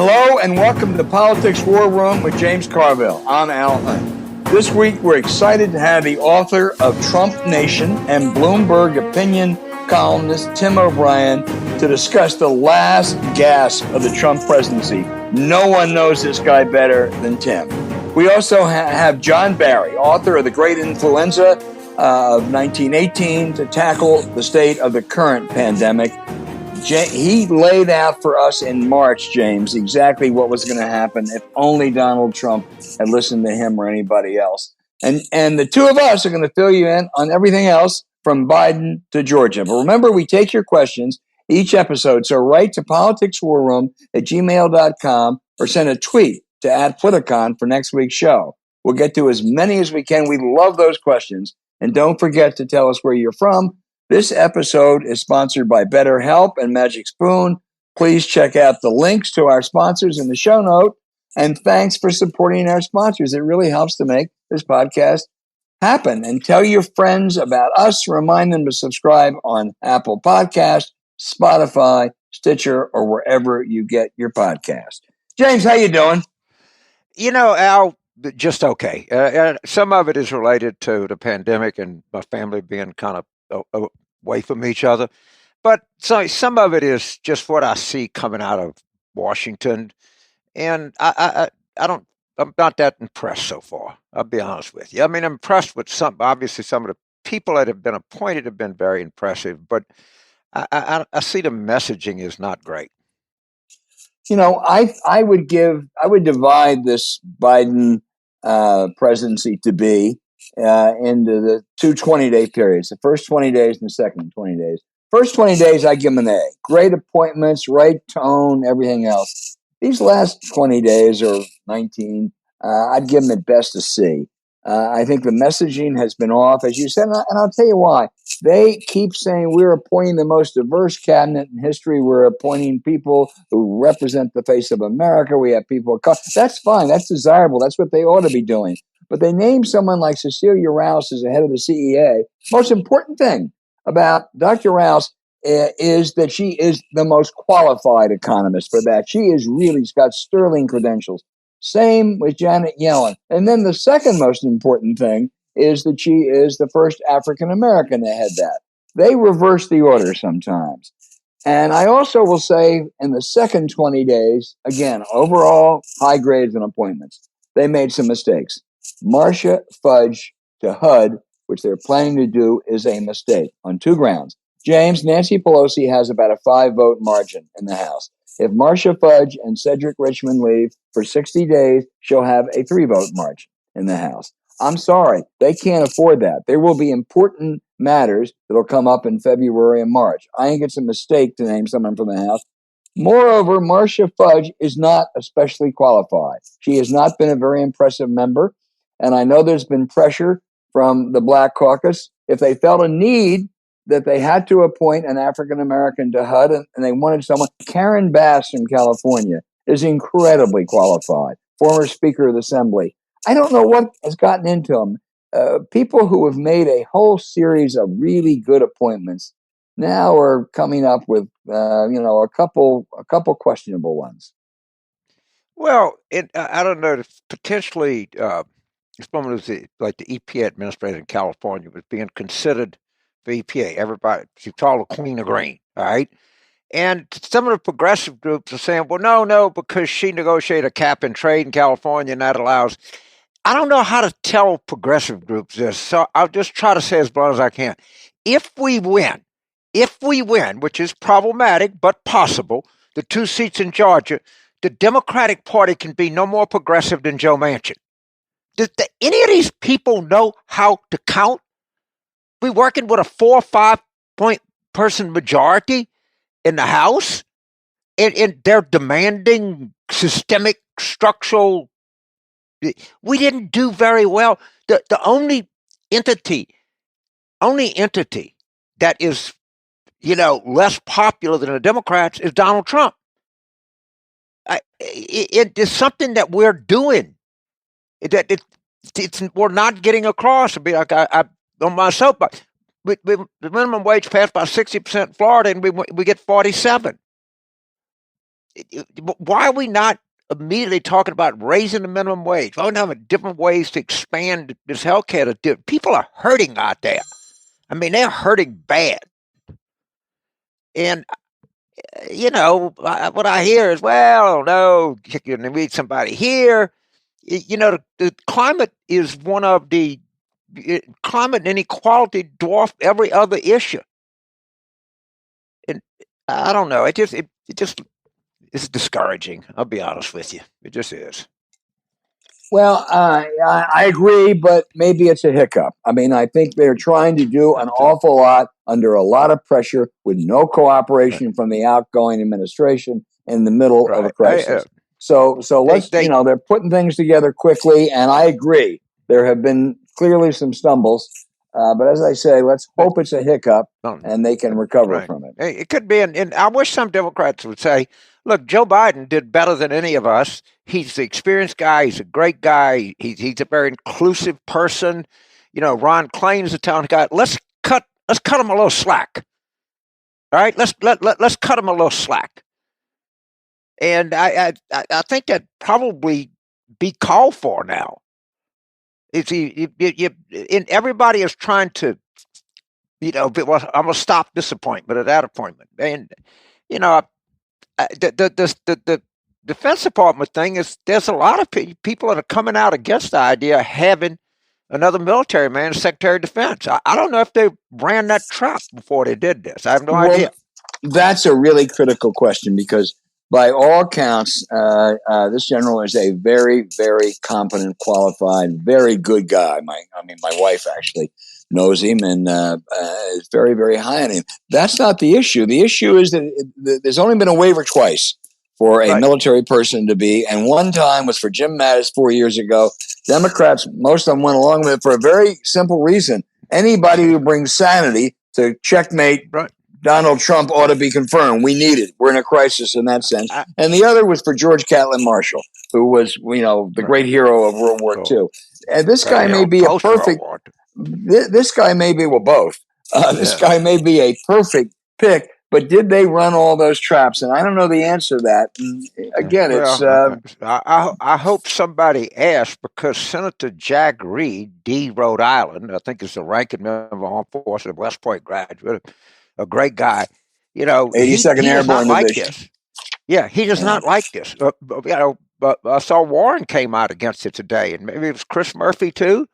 Hello and welcome to the Politics War Room with James Carville. I'm Al Hunt. This week we're excited to have the author of Trump Nation and Bloomberg opinion columnist Tim O'Brien to discuss the last gasp of the Trump presidency. No one knows this guy better than Tim. We also have John Barry, author of The Great Influenza of 1918, to tackle the state of the current pandemic. He laid out for us in March, James, exactly what was going to happen if only Donald Trump had listened to him or anybody else. And the two of us are going to fill you in on everything else from Biden to Georgia. But remember, we take your questions each episode. So write to politicswarroom@gmail.com or send a tweet to @Politicon for next week's show. We'll get to as many as we can. We love those questions. And don't forget to tell us where you're from. This episode is sponsored by BetterHelp and Magic Spoon. Please check out the links to our sponsors in the show note. And thanks for supporting our sponsors. It really helps to make this podcast happen. And tell your friends about us. Remind them to subscribe on Apple Podcasts, Spotify, Stitcher, or wherever you get your podcast. James, how you doing? You know, Al, just okay. Some of it is related to the pandemic and my family being kind of away from each other. But some of it is just what I see coming out of Washington. And I'm not that impressed so far. I'll be honest with you. I mean, I'm impressed with obviously some of the people that have been appointed have been very impressive, but I see the messaging is not great. You know, I would divide this Biden presidency to be into the two 20-day periods, the first 20 days and the second 20 days. First 20 days, I give him an A. Great appointments, right tone, everything else. These last 20 days or 19, I'd give him at best a C. I think the messaging has been off, as you said, and I'll tell you why. They keep saying we're appointing the most diverse cabinet in history. We're appointing people who represent the face of America. We have people. That's fine. That's desirable. That's what they ought to be doing. But they name someone like Cecilia Rouse as the head of the CEA. Most important thing about Dr. Rouse is that she is the most qualified economist for that. She's got sterling credentials. Same with Janet Yellen. And then the second most important thing is that she is the first African American to head that. They reverse the order sometimes. And I also will say in the second 20 days, again, overall high grades and appointments, they made some mistakes. Marcia Fudge to HUD, which they're planning to do, is a mistake on two grounds. James, Nancy Pelosi has about a 5-vote margin in the House. If Marcia Fudge and Cedric Richmond leave for 60 days, she'll have a 3-vote margin in the House. I'm sorry, they can't afford that. There will be important matters that will come up in February and March. I think it's a mistake to name someone from the House. Moreover, Marcia Fudge is not especially qualified. She has not been a very impressive member. And I know there's been pressure from the Black Caucus. If they felt a need that they had to appoint an African-American to HUD and they wanted someone, Karen Bass from California is incredibly qualified, former Speaker of the Assembly. I don't know what has gotten into them. People who have made a whole series of really good appointments now are coming up with, a couple questionable ones. Well, I don't know, potentially... This woman was like the EPA administrator in California was being considered for EPA. Everybody, she called her Queen of Green, all right? And some of the progressive groups are saying, well, no, because she negotiated a cap and trade in California and that allows. I don't know how to tell progressive groups this, so I'll just try to say as blunt as I can. If we win, which is problematic but possible, the 2 seats in Georgia, the Democratic Party can be no more progressive than Joe Manchin. Do any of these people know how to count? We're working with a 4 or 5 point person majority in the House, and they're demanding systemic structural. We didn't do very well. The only entity that is, less popular than the Democrats is Donald Trump. It is something that we're doing. We're not getting across. I mean, I on my soapbox, the minimum wage passed by 60% in Florida, and we get 47. why are we not immediately talking about raising the minimum wage? Why don't we have different ways to expand this healthcare? People are hurting out there. I mean, they're hurting bad. And, what I hear is, well, no, you need somebody here. The climate is one of the climate inequality dwarf every other issue. And I don't know. It just it's discouraging. I'll be honest with you. It just is. Well, I agree, but maybe it's a hiccup. I mean, I think they're trying to do an awful lot under a lot of pressure with no cooperation from the outgoing administration in the middle of a crisis. So let's, they're putting things together quickly, and I agree. There have been clearly some stumbles, but as I say, let's hope it's a hiccup and they can recover from it. It could be, and I wish some Democrats would say, look, Joe Biden did better than any of us. He's the experienced guy. He's a great guy. He's a very inclusive person. Ron Klain is a talented guy. Let's cut him a little slack. All right, let's cut him a little slack. And I think that probably be called for now. And everybody is trying to, I'm gonna stop disappointment at that appointment. And the Defense Department thing is there's a lot of people that are coming out against the idea of having another military man as Secretary of Defense. I don't know if they ran that trap before they did this. I have no idea. That's a really critical question because by all accounts, this general is a very, very competent, qualified, very good guy. My wife actually knows him and is very, very high on him. That's not the issue. The issue is that there's only been a waiver twice for a military person to be, and one time was for Jim Mattis 4 years ago. Democrats, most of them went along with it for a very simple reason. Anybody who brings sanity to checkmate Donald Trump ought to be confirmed. We need it. We're in a crisis in that sense. And the other was for George Catlin Marshall, who was, the great hero of World War II. And this guy may be a perfect. This guy may be both. This guy may be a perfect pick. But did they run all those traps? And I don't know the answer to that. Again, I hope somebody asked because Senator Jack Reed, D. Rhode Island, I think is the ranking member of Armed Forces, West Point graduate, a great guy. 82nd Airborne Division. This. Yeah, he does not like this. But I saw Warren came out against it today, and maybe it was Chris Murphy too.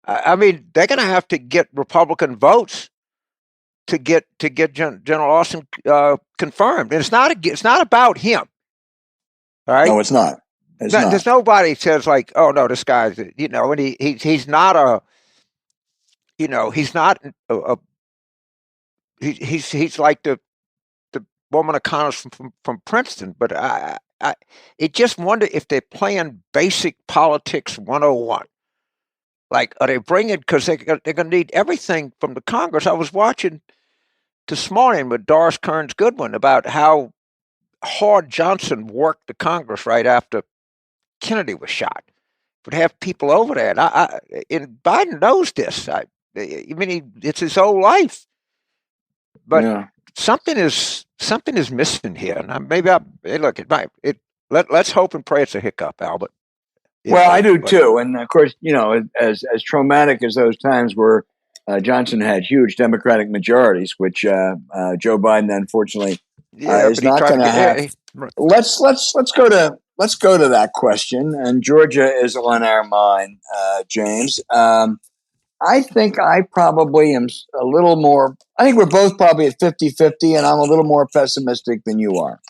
I mean, they're going to have to get Republican votes to get General Austin confirmed, and it's not about him. All right? No, it's not. There's nobody says like, oh no, this guy's and he's not he's like the woman economist from Princeton, but I just wonder if they're playing basic politics 101. Like, are they bringing because they're going to need everything from the Congress? I was watching this morning with Doris Kearns Goodwin about how hard Johnson worked the Congress right after Kennedy was shot. Would have people over there, and Biden knows this. It's his whole life, but something is missing here. And let's hope and pray it's a hiccup, Albert. Well, I do too, and of course, as traumatic as those times were. Johnson had huge Democratic majorities, which Joe Biden, unfortunately, is not going to have. Let's go to that question, and Georgia is on our mind, James. I think I probably am a little more. I think we're both probably at 50-50, and I'm a little more pessimistic than you are.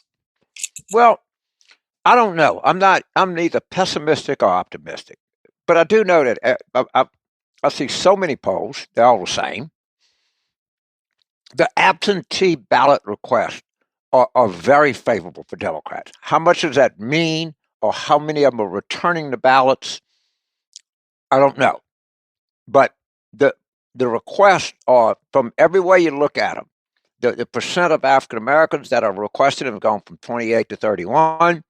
Well, I don't know. I'm neither pessimistic or optimistic, but I do know that I see so many polls, they're all the same. The absentee ballot requests are very favorable for Democrats. How much does that mean, or how many of them are returning the ballots? I don't know. But the requests are, from every way you look at them, the percent of African Americans that are requested have gone from 28 to 31.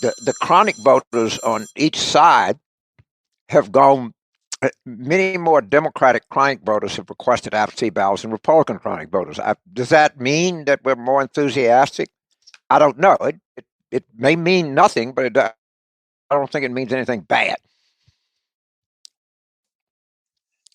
The chronic voters on each side have gone. Many more Democratic chronic voters have requested absentee ballots than Republican chronic voters. Does that mean that we're more enthusiastic? I don't know. It may mean nothing, but I don't think it means anything bad.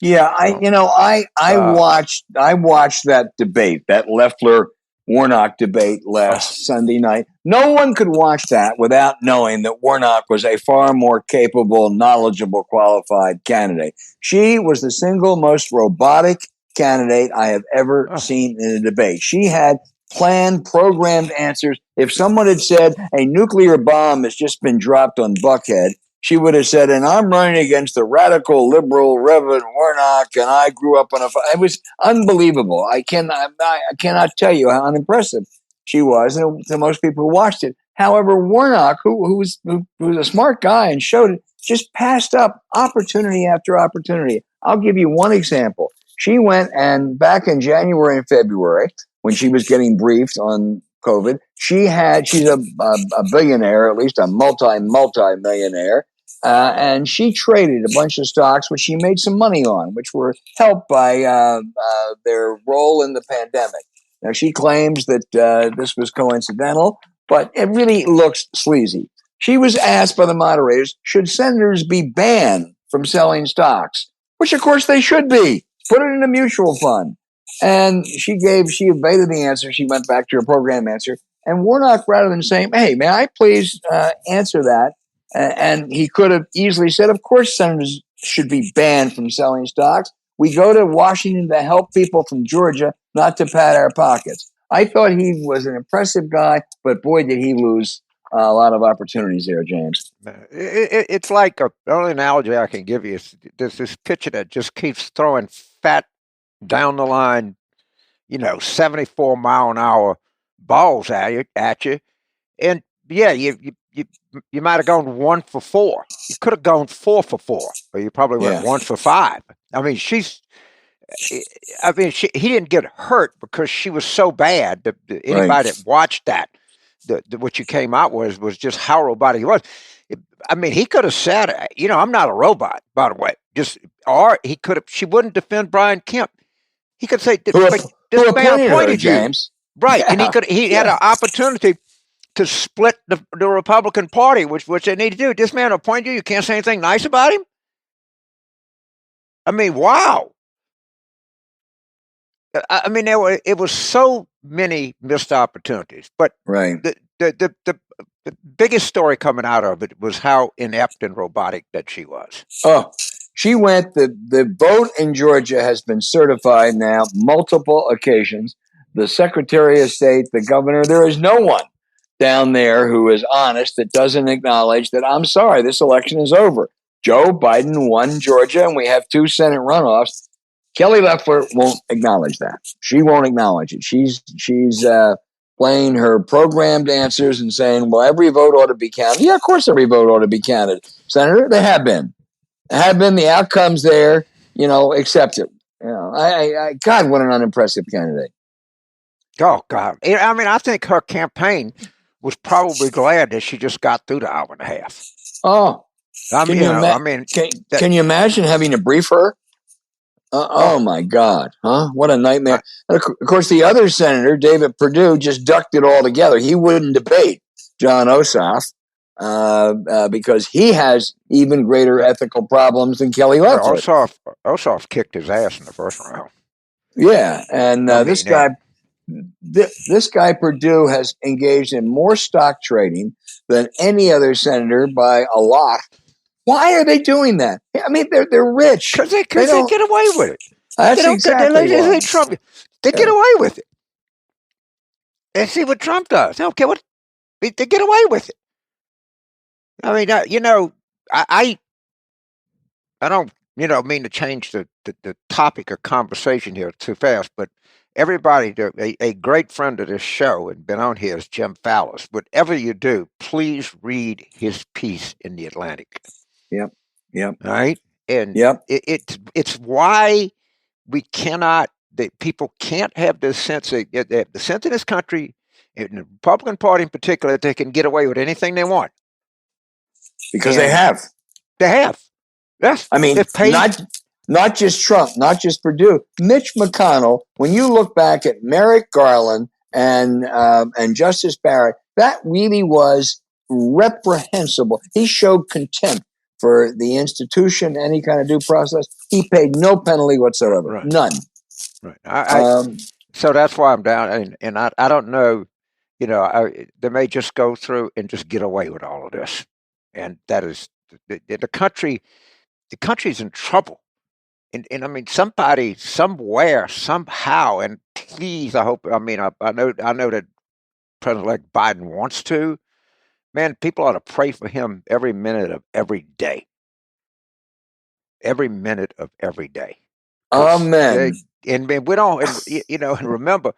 Yeah, I watched that debate, that Loeffler Warnock debate last Sunday night. No one could watch that without knowing that Warnock was a far more capable, knowledgeable, qualified candidate. She was the single most robotic candidate I have ever seen in a debate. She had planned, programmed answers. If someone had said a nuclear bomb has just been dropped on Buckhead, she would have said, and I'm running against the radical liberal Reverend Warnock, and I grew up on a. It was unbelievable. I cannot tell you how unimpressive she was to most people who watched it. However, Warnock, who was a smart guy and showed it, just passed up opportunity after opportunity. I'll give you one example. She went and back in January and February, when she was getting briefed on COVID, she's a billionaire, at least a multi-millionaire. And she traded a bunch of stocks, which she made some money on, which were helped by their role in the pandemic. Now, she claims that this was coincidental, but it really looks sleazy. She was asked by the moderators, should senators be banned from selling stocks? Which, of course, they should be. Put it in a mutual fund. And she evaded the answer. She went back to her program answer. And Warnock, rather than saying, hey, may I please answer that? And he could have easily said, of course, senators should be banned from selling stocks. We go to Washington to help people from Georgia, not to pad our pockets. I thought he was an impressive guy, but boy, did he lose a lot of opportunities there, James. It's like the only analogy I can give you is there's this pitcher that just keeps throwing fat down the line, 74-mile-an-hour balls at you. And yeah, you might have gone 1 for 4. You could have gone 4 for 4, or you probably went 1 for 5. I mean, he didn't get hurt because she was so bad that anybody that watched that, what you came out was just how robotic he was. I mean, he could have said, I'm not a robot, by the way. Or he could have. She wouldn't defend Brian Kemp. He could say, this man appointed you, James. Right? Yeah. And he had an opportunity to split the Republican Party, which they need to do. This man appointed you. You can't say anything nice about him. I mean, wow. I mean, it was so many missed opportunities. But the biggest story coming out of it was how inept and robotic that she was. Oh, she went. The vote in Georgia has been certified now multiple occasions. The Secretary of State, the governor, there is no one down there who is honest that doesn't acknowledge that, I'm sorry, this election is over. Joe Biden won Georgia, and we have 2 Senate runoffs. Kelly Loeffler won't acknowledge that. She won't acknowledge it. She's playing her programmed answers and saying, well, every vote ought to be counted. Yeah, of course every vote ought to be counted, Senator. They have been. The outcomes there, accept it. God, what an unimpressive candidate. Oh, God. I mean, I think her campaign was probably glad that she just got through the hour and a half. Oh, can you imagine having to brief her? Oh my God! Huh? What a nightmare! And of course, the other senator, David Perdue, just ducked it all together. He wouldn't debate John Ossoff because he has even greater ethical problems than Kelly Loeffler. Ossoff kicked his ass in the first round. Yeah, and this guy Perdue has engaged in more stock trading than any other senator by a lot. Why are they doing that? I mean, they're rich. Because they get away with it. That's exactly why. Trump. They get away with it. They see what Trump does. They don't care what. They get away with it. I mean, I don't, mean to change the topic of conversation here too fast, but everybody, a great friend of this show and been on here is Jim Fallis. Whatever you do, please read his piece in the Atlantic. Yep. Right? And it's why we cannot, that people can't have the sense of this country, in the Republican Party in particular, that they can get away with anything they want. Because they have. They have. Yes. I mean, not just Trump, not just Perdue. Mitch McConnell, when you look back at Merrick Garland and Justice Barrett, That really was reprehensible. He showed contempt for the institution, any kind of due process. He paid no penalty whatsoever, Right. none. Right. So that's why I'm down, and I don't know, they may just go through and just get away with all of this, and that is the country. The country's in trouble, and I mean somebody somewhere somehow, and please, I hope. I mean, I know that President-elect Biden wants to. Man, people ought to pray for him every minute of every day. Every minute of every day. Amen. And we don't, and remember,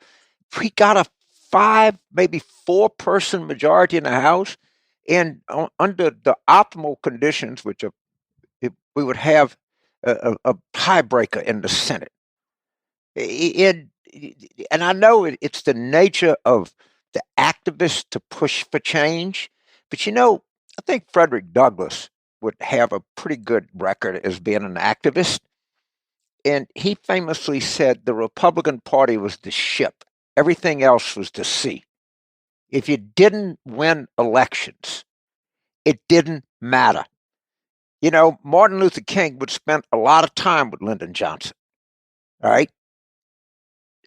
we got a 5, maybe 4-person majority in the House, and under the optimal conditions, which we would have a tiebreaker in the Senate. And I know it's the nature of the activists to push for change, but I think Frederick Douglass would have a pretty good record as being an activist. And he famously said the Republican Party was the ship. Everything else was the sea. If you didn't win elections, it didn't matter. Martin Luther King would spend a lot of time with Lyndon Johnson. All right.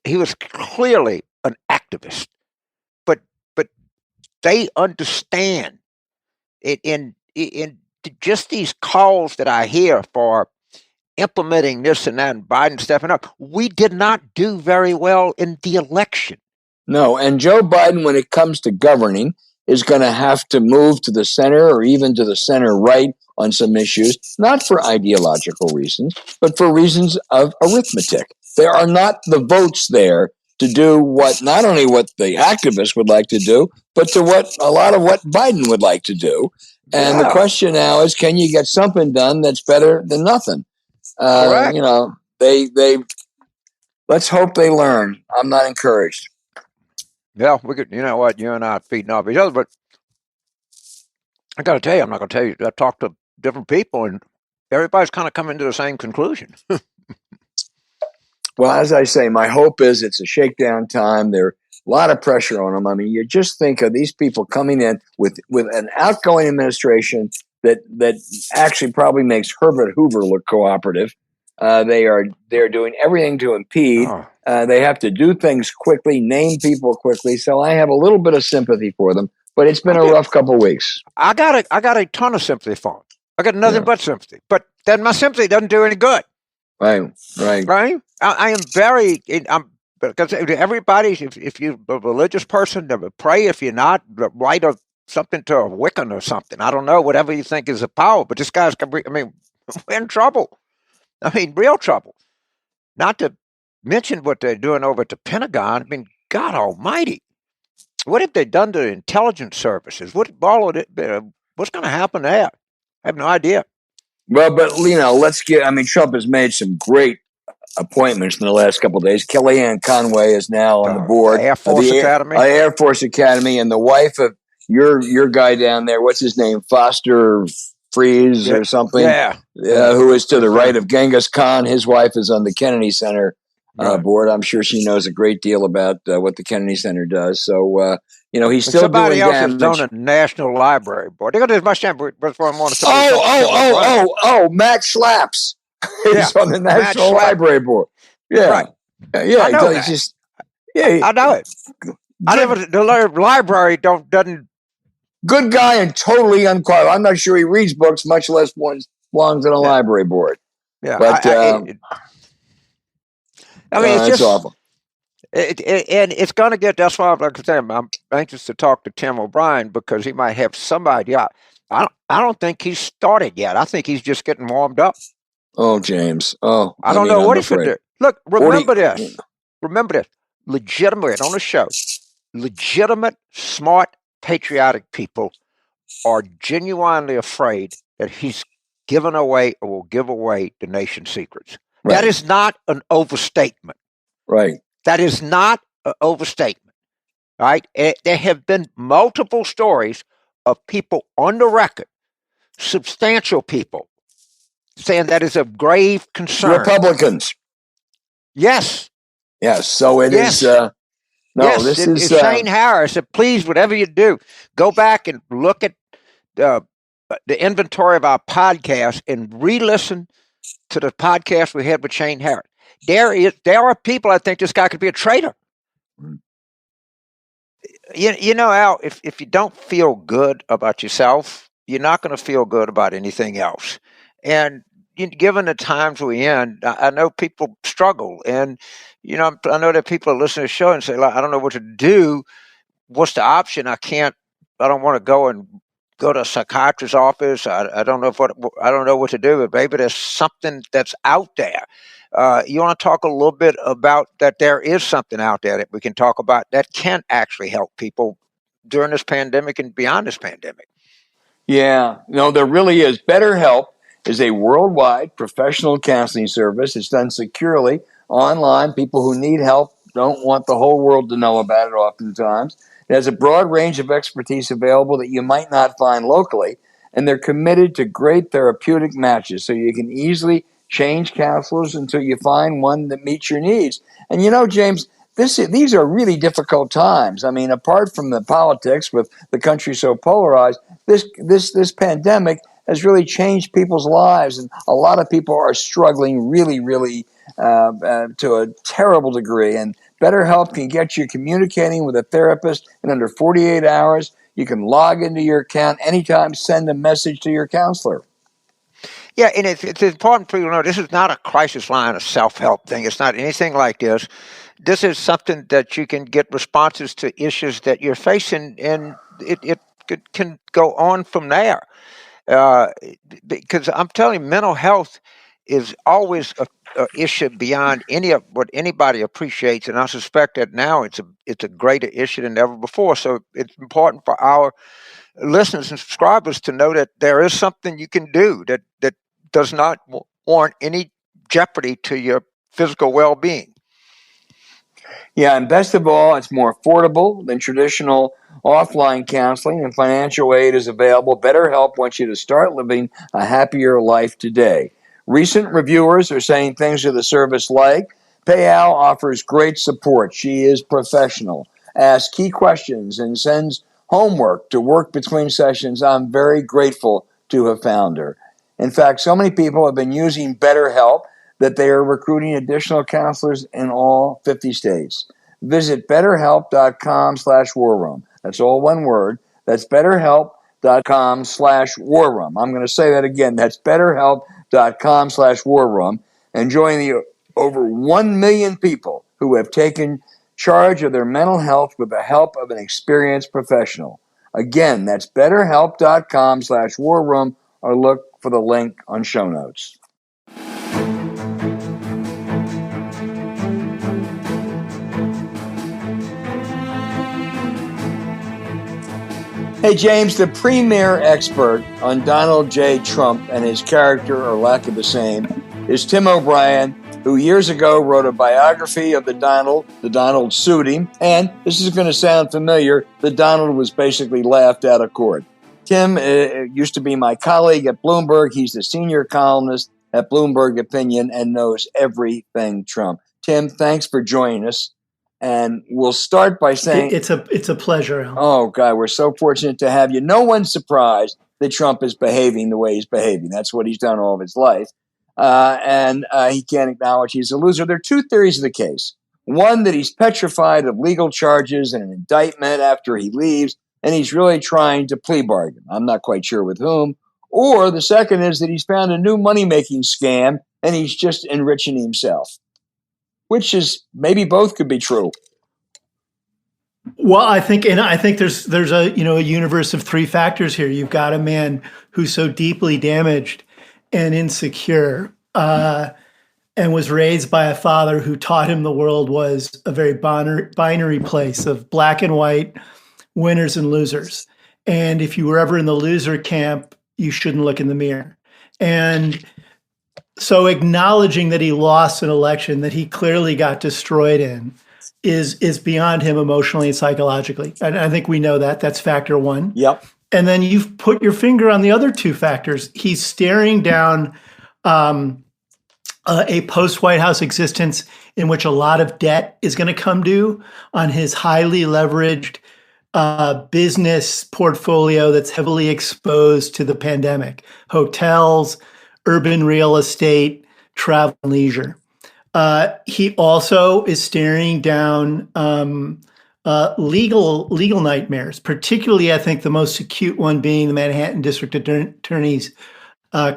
He was clearly an activist, but they understand it in just these calls that I hear for implementing this and that and Biden stepping up. We did not do very well in the election. No, and Joe Biden, when it comes to governing, is going to have to move to the center or even to the center right on some issues, not for ideological reasons, but for reasons of arithmetic. There are not the votes there to do not only what the activists would like to do, but to a lot of what Biden would like to do. And the question now is, can you get something done that's better than nothing? Correct. They let's hope they learn. I'm not encouraged. Yeah, we could. You know what? You and I are feeding off each other, but I got to tell you, I'm not going to tell you. I've talked to different people, and everybody's kind of coming to the same conclusion. Well, as I say, my hope is it's a shakedown time. There's a lot of pressure on them. I mean, you just think of these people coming in with an outgoing administration that actually probably makes Herbert Hoover look cooperative. They're doing everything to impede. They have to do things quickly, name people quickly. So I have a little bit of sympathy for them, but it's been a rough couple of weeks. I got a ton of sympathy for them. I got nothing but sympathy, but then my sympathy doesn't do any good. Right. I am because everybody, if you're a religious person, pray. If you're not, write something to a Wiccan or something. I don't know, whatever you think is a power. But this guy's, we're in trouble. I mean, real trouble. Not to mention what they're doing over at the Pentagon. I mean, God Almighty, what have they done to the intelligence services? What's going to happen there? I have no idea. Well, but Trump has made some great appointments in the last couple of days. Kellyanne Conway is now on the board Air Force Academy. Air Force Academy, and the wife of your guy down there. What's his name? Foster Freeze or something. Who is to the right of Genghis Khan. His wife is on the Kennedy Center board. I'm sure she knows a great deal about what the Kennedy Center does. So he's still somebody doing else damage. Is on the National Library board. They got as much time. That's what I want to say. Matt Schlaps. He's on the National Library Board. Yeah. Right. Yeah. I know I know it. The library doesn't. Good guy and totally unqualified. I'm not sure he reads books, much less one belongs in a library board. Yeah. But it's just awful. And it's going to get. That's why I'm anxious to talk to Tim O'Brien because he might have some idea. I don't think he's started yet. I think he's just getting warmed up. Oh, James. Oh, I don't know what he could do. Look, remember this. Remember this. Legitimate on the show. Legitimate, smart, patriotic people are genuinely afraid that he's given away or will give away the nation's secrets. Right. That is not an overstatement. Right. That is not an overstatement. Right? There have been multiple stories of people on the record, substantial people, saying that is of grave concern. Republicans. Yes. Yes. So it is. No, Yes, this is it's Shane Harris. Please, whatever you do, go back and look at uh, the inventory of our podcast and re-listen to the podcast we had with Shane Harris. There are people that think this guy could be a traitor. You know, Al, if you don't feel good about yourself, you're not going to feel good about anything else. And given the times we're in, I know people struggle, and I know that people are listening to the show and say, like, I don't know what to do. What's the option? I don't want to go to a psychiatrist's office. I don't know I don't know what to do, but maybe there's something that's out there. You want to talk a little bit about that? There is something out there that we can talk about that can actually help people during this pandemic and beyond this pandemic. Yeah, no, there really is. BetterHelp is a worldwide professional counseling service. It's done securely online. People who need help don't want the whole world to know about it oftentimes. It has a broad range of expertise available that you might not find locally, and they're committed to great therapeutic matches so you can easily change counselors until you find one that meets your needs. And James, these are really difficult times. I mean, apart from the politics with the country so polarized, this pandemic has really changed people's lives, and a lot of people are struggling really to a terrible degree. And BetterHelp can get you communicating with a therapist in under 48 hours. You can log into your account anytime, send a message to your counselor. Yeah, and it's important for you to know this is not a crisis line, a self-help thing. It's not anything like this. This is something that you can get responses to issues that you're facing, and it can go on from there. Because I'm telling you, mental health is always a issue beyond any of what anybody appreciates, and I suspect that now it's a greater issue than ever before. So it's important for our listeners and subscribers to know that there is something you can do that does not warrant any jeopardy to your physical well-being. Yeah, and best of all, it's more affordable than traditional offline counseling, and financial aid is available. BetterHelp wants you to start living a happier life today. Recent reviewers are saying things of the service like, Payal offers great support. She is professional, asks key questions, and sends homework to work between sessions. I'm very grateful to have found her. In fact, so many people have been using BetterHelp that they are recruiting additional counselors in all 50 states. Visit betterhelp.com/warroom. That's all one word. That's betterhelp.com/warroom. I'm going to say that again. That's betterhelp.com/warroom. And join the over 1 million people who have taken charge of their mental health with the help of an experienced professional. Again, that's betterhelp.com/warroom, or look for the link on show notes. Hey, James, the premier expert on Donald J. Trump and his character or lack of the same is Tim O'Brien, who years ago wrote a biography of the Donald. The Donald sued him, and this is going to sound familiar, the Donald was basically laughed out of court. Tim used to be my colleague at Bloomberg. He's the senior columnist at Bloomberg Opinion and knows everything Trump. Tim, thanks for joining us. And we'll start by saying it's a pleasure, Al. Oh, God, we're so fortunate to have you. No one's surprised that Trump is behaving the way he's behaving. That's what he's done all of his life. And he can't acknowledge he's a loser. There are two theories of the case. One, that he's petrified of legal charges and an indictment after he leaves, and he's really trying to plea bargain. I'm not quite sure with whom. Or the second is that he's found a new money-making scam, and he's just enriching himself, which is maybe both could be true. Well, I think there's a universe of three factors here. You've got a man who's so deeply damaged and insecure, and was raised by a father who taught him the world was a very binary place of black and white, winners and losers. And if you were ever in the loser camp, you shouldn't look in the mirror. And so acknowledging that he lost an election that he clearly got destroyed in is beyond him emotionally and psychologically. And I think we know that. That's factor one. Yep. And then you've put your finger on the other two factors. He's staring down a post-White House existence in which a lot of debt is going to come due on his highly leveraged business portfolio that's heavily exposed to the pandemic: hotels, urban real estate, travel and leisure. He also is staring down legal nightmares, particularly, I think, the most acute one being the Manhattan District Attorney's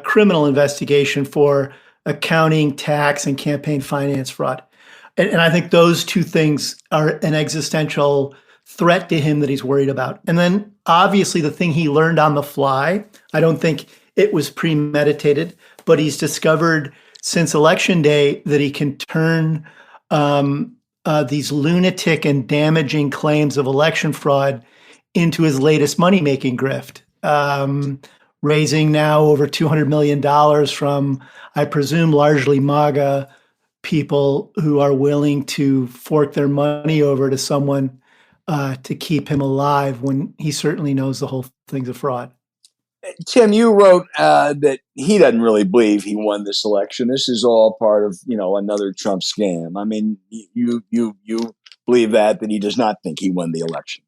criminal investigation for accounting, tax, and campaign finance fraud. And I think those two things are an existential threat to him that he's worried about. And then obviously the thing he learned on the fly, I don't think it was premeditated, but he's discovered since election day that he can turn these lunatic and damaging claims of election fraud into his latest money-making grift, raising now over $200 million from, I presume, largely MAGA people who are willing to fork their money over to someone to keep him alive when he certainly knows the whole thing's a fraud. Tim, you wrote that he doesn't really believe he won this election. This is all part of, another Trump scam. I mean, you believe that he does not think he won the election.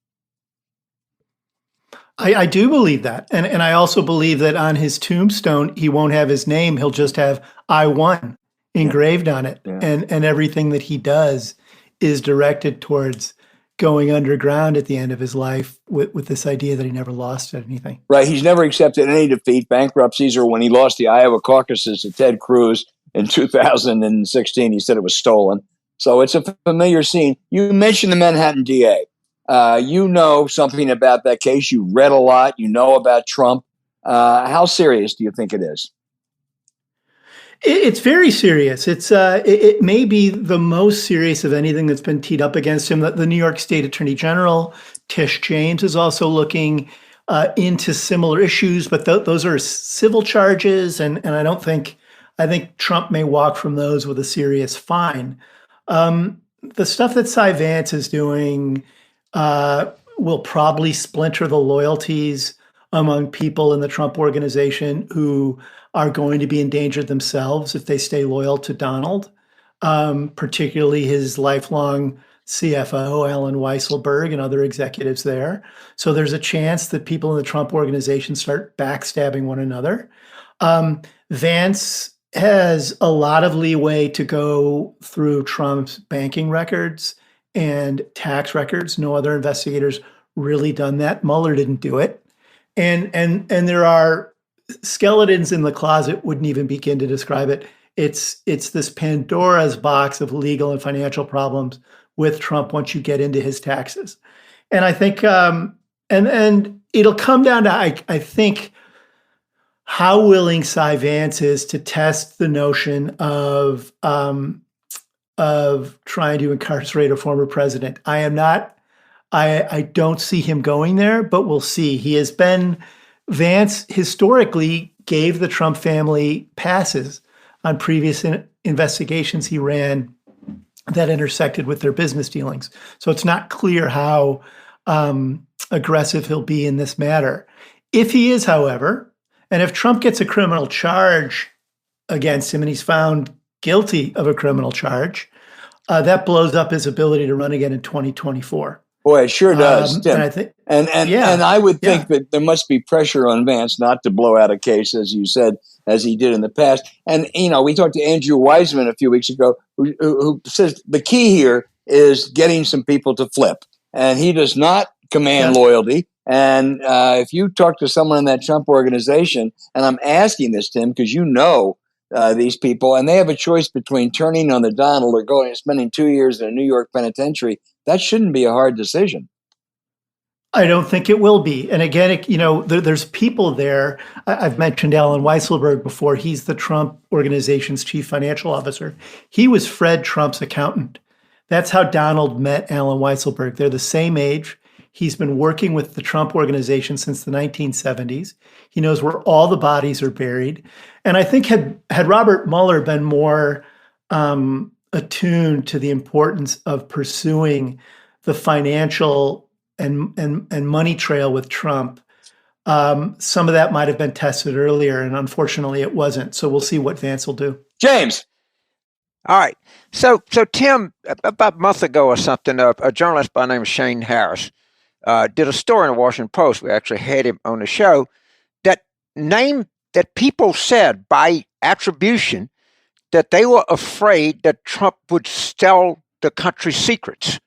I do believe that. And I also believe that on his tombstone, he won't have his name. He'll just have "I won" engraved on it. Yeah. And everything that he does is directed towards going underground at the end of his life with this idea that he never lost at anything. Right. He's never accepted any defeat, bankruptcies, or when he lost the Iowa caucuses to Ted Cruz in 2016, he said it was stolen. So it's a familiar scene. You mentioned the Manhattan DA. You know something about that case. You read a lot. You know about Trump. How serious do you think it is? It's very serious. It may be the most serious of anything that's been teed up against him. The New York State Attorney General, Tish James, is also looking into similar issues, but those are civil charges, and I think Trump may walk from those with a serious fine. The stuff that Cy Vance is doing will probably splinter the loyalties among people in the Trump organization who are going to be endangered themselves if they stay loyal to Donald, particularly his lifelong CFO, Alan Weisselberg, and other executives there. So there's a chance that people in the Trump organization start backstabbing one another. Vance has a lot of leeway to go through Trump's banking records and tax records. No other investigators really done that. Mueller didn't do it. And there are skeletons in the closet, wouldn't even begin to describe it. It's this Pandora's box of legal and financial problems with Trump once you get into his taxes. And I think, and it'll come down to, I think, how willing Cy Vance is to test the notion of trying to incarcerate a former president. I don't see him going there, but we'll see. Vance historically gave the Trump family passes on previous investigations he ran that intersected with their business dealings. So it's not clear how aggressive he'll be in this matter. If he is, however, and if Trump gets a criminal charge against him and he's found guilty of a criminal charge, that blows up his ability to run again in 2024. Boy, it sure does, Tim. And I would think that there must be pressure on Vance not to blow out a case, as you said, as he did in the past. And, we talked to Andrew Weissman a few weeks ago, who says the key here is getting some people to flip. And he does not command loyalty. And if you talk to someone in that Trump organization, and I'm asking this, Tim, because these people, and they have a choice between turning on the Donald or going and spending 2 years in a New York penitentiary, that shouldn't be a hard decision. I don't think it will be. And again, there's people there. I've mentioned Alan Weisselberg before. He's the Trump organization's chief financial officer. He was Fred Trump's accountant. That's how Donald met Alan Weisselberg. They're the same age. He's been working with the Trump organization since the 1970s. He knows where all the bodies are buried. And I think had Robert Mueller been more attuned to the importance of pursuing the financial and money trail with Trump, some of that might have been tested earlier, and unfortunately it wasn't. So we'll see what Vance will do. James. All right. So Tim, about a month ago or something, a journalist by the name of Shane Harris did a story in the Washington Post. We actually had him on the show that that people said by attribution that they were afraid that Trump would sell the country's secrets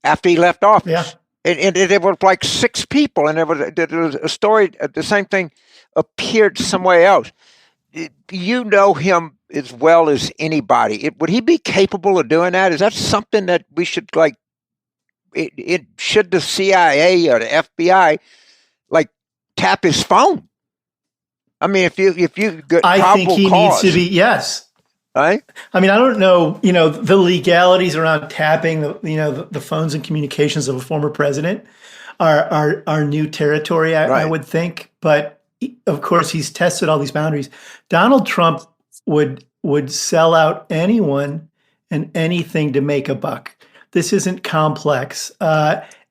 after he left office. Yeah. And it was like 6 people, and there was a story, the same thing appeared somewhere else. You know him as well as anybody. Would he be capable of doing that? Is that something that we should should the CIA or the FBI tap his phone? I mean, if you get I think he needs to be, yes. Right? I mean, I don't know, the legalities around tapping the phones and communications of a former president are new territory, I would think. But of course, he's tested all these boundaries. Donald Trump would sell out anyone and anything to make a buck. This isn't complex.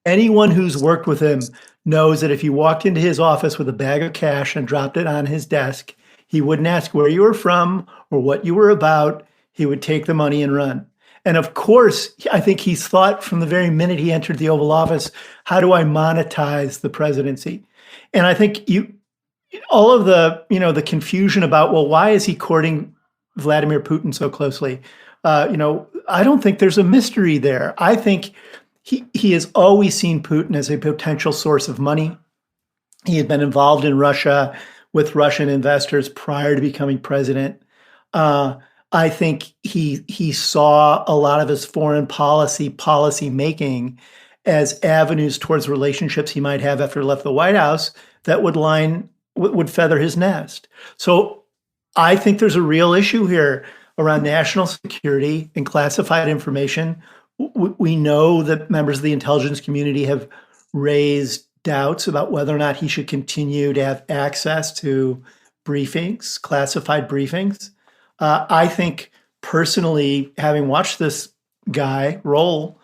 Anyone who's worked with him knows that if you walked into his office with a bag of cash and dropped it on his desk, he wouldn't ask where you were from or what you were about. He would take the money and run. And of course, I think he's thought from the very minute he entered the Oval Office, how do I monetize the presidency? And I think all of the confusion about, well, why is he courting Vladimir Putin so closely? I don't think there's a mystery there. I think he has always seen Putin as a potential source of money. He had been involved in Russia with Russian investors prior to becoming president. I think he saw a lot of his foreign policy making as avenues towards relationships he might have after he left the White House that would feather his nest. So I think there's a real issue here around national security and classified information. We know that members of the intelligence community have raised doubts about whether or not he should continue to have access to briefings, classified briefings. I think personally, having watched this guy roll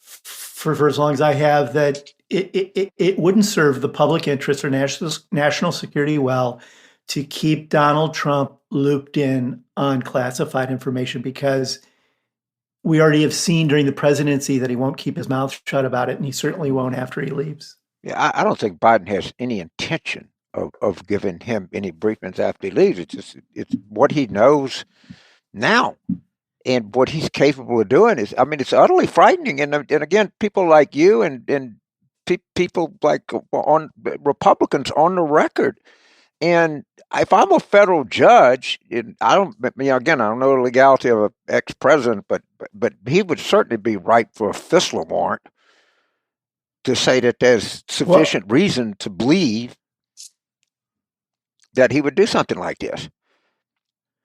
for as long as I have, that it wouldn't serve the public interest or national security well to keep Donald Trump looped in on classified information, because we already have seen during the presidency that he won't keep his mouth shut about it, and he certainly won't after he leaves. Yeah, I don't think Biden has any intention of giving him any briefings after he leaves. It's what he knows now, and what he's capable of doing is, I mean, it's utterly frightening. And again, people like you and people like on Republicans on the record. And if I'm a federal judge, again, I don't know the legality of an ex-president, but he would certainly be ripe for a FISLA warrant to say that there's sufficient reason to believe that he would do something like this.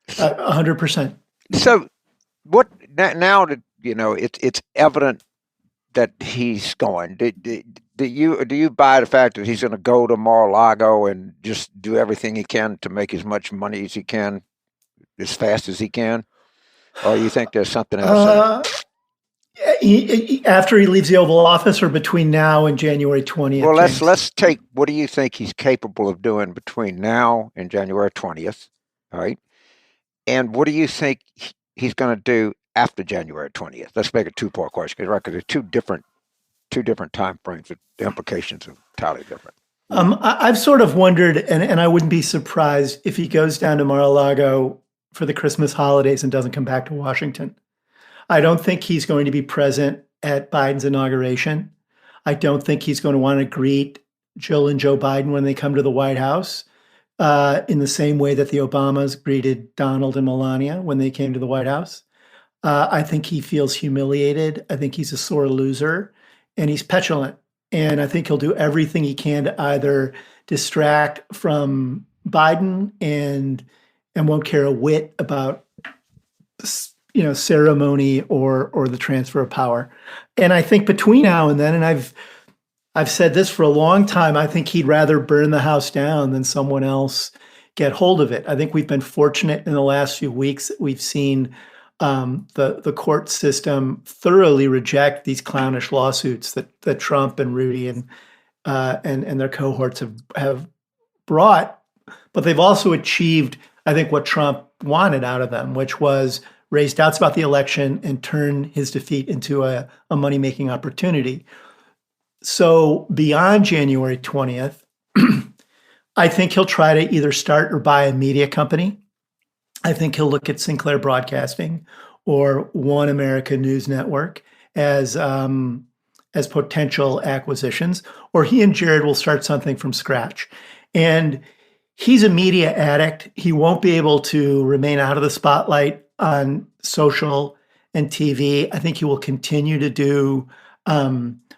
100%. So, what now that it's evident that he's going? Do you buy the fact that he's going to go to Mar-a-Lago and just do everything he can to make as much money as he can, as fast as he can, or you think there's something else? After he leaves the Oval Office, or between now and January 20th? Well, let's take, what do you think he's capable of doing between now and January 20th? All right. And what do you think he's going to do after January 20th? Let's make a 2-part question, right? Because they're two different time frames. The implications are entirely different. I've sort of wondered, and I wouldn't be surprised if he goes down to Mar-a-Lago for the Christmas holidays and doesn't come back to Washington. I don't think he's going to be present at Biden's inauguration. I don't think he's going to want to greet Jill and Joe Biden when they come to the White House in the same way that the Obamas greeted Donald and Melania when they came to the White House. I think he feels humiliated. I think he's a sore loser, and he's petulant. And I think he'll do everything he can to either distract from Biden and won't care a whit about ceremony or the transfer of power. And I think between now and then, and I've said this for a long time, I think he'd rather burn the house down than someone else get hold of it. I think we've been fortunate in the last few weeks that we've seen the court system thoroughly reject these clownish lawsuits that Trump and Rudy and their cohorts have brought. But they've also achieved, I think, what Trump wanted out of them, which was raise doubts about the election and turn his defeat into a money-making opportunity. So beyond January 20th, I think he'll try to either start or buy a media company. I think he'll look at Sinclair Broadcasting or One America News Network as potential acquisitions, or he and Jared will start something from scratch. And he's a media addict. He won't be able to remain out of the spotlight on social and TV. I think he will continue to do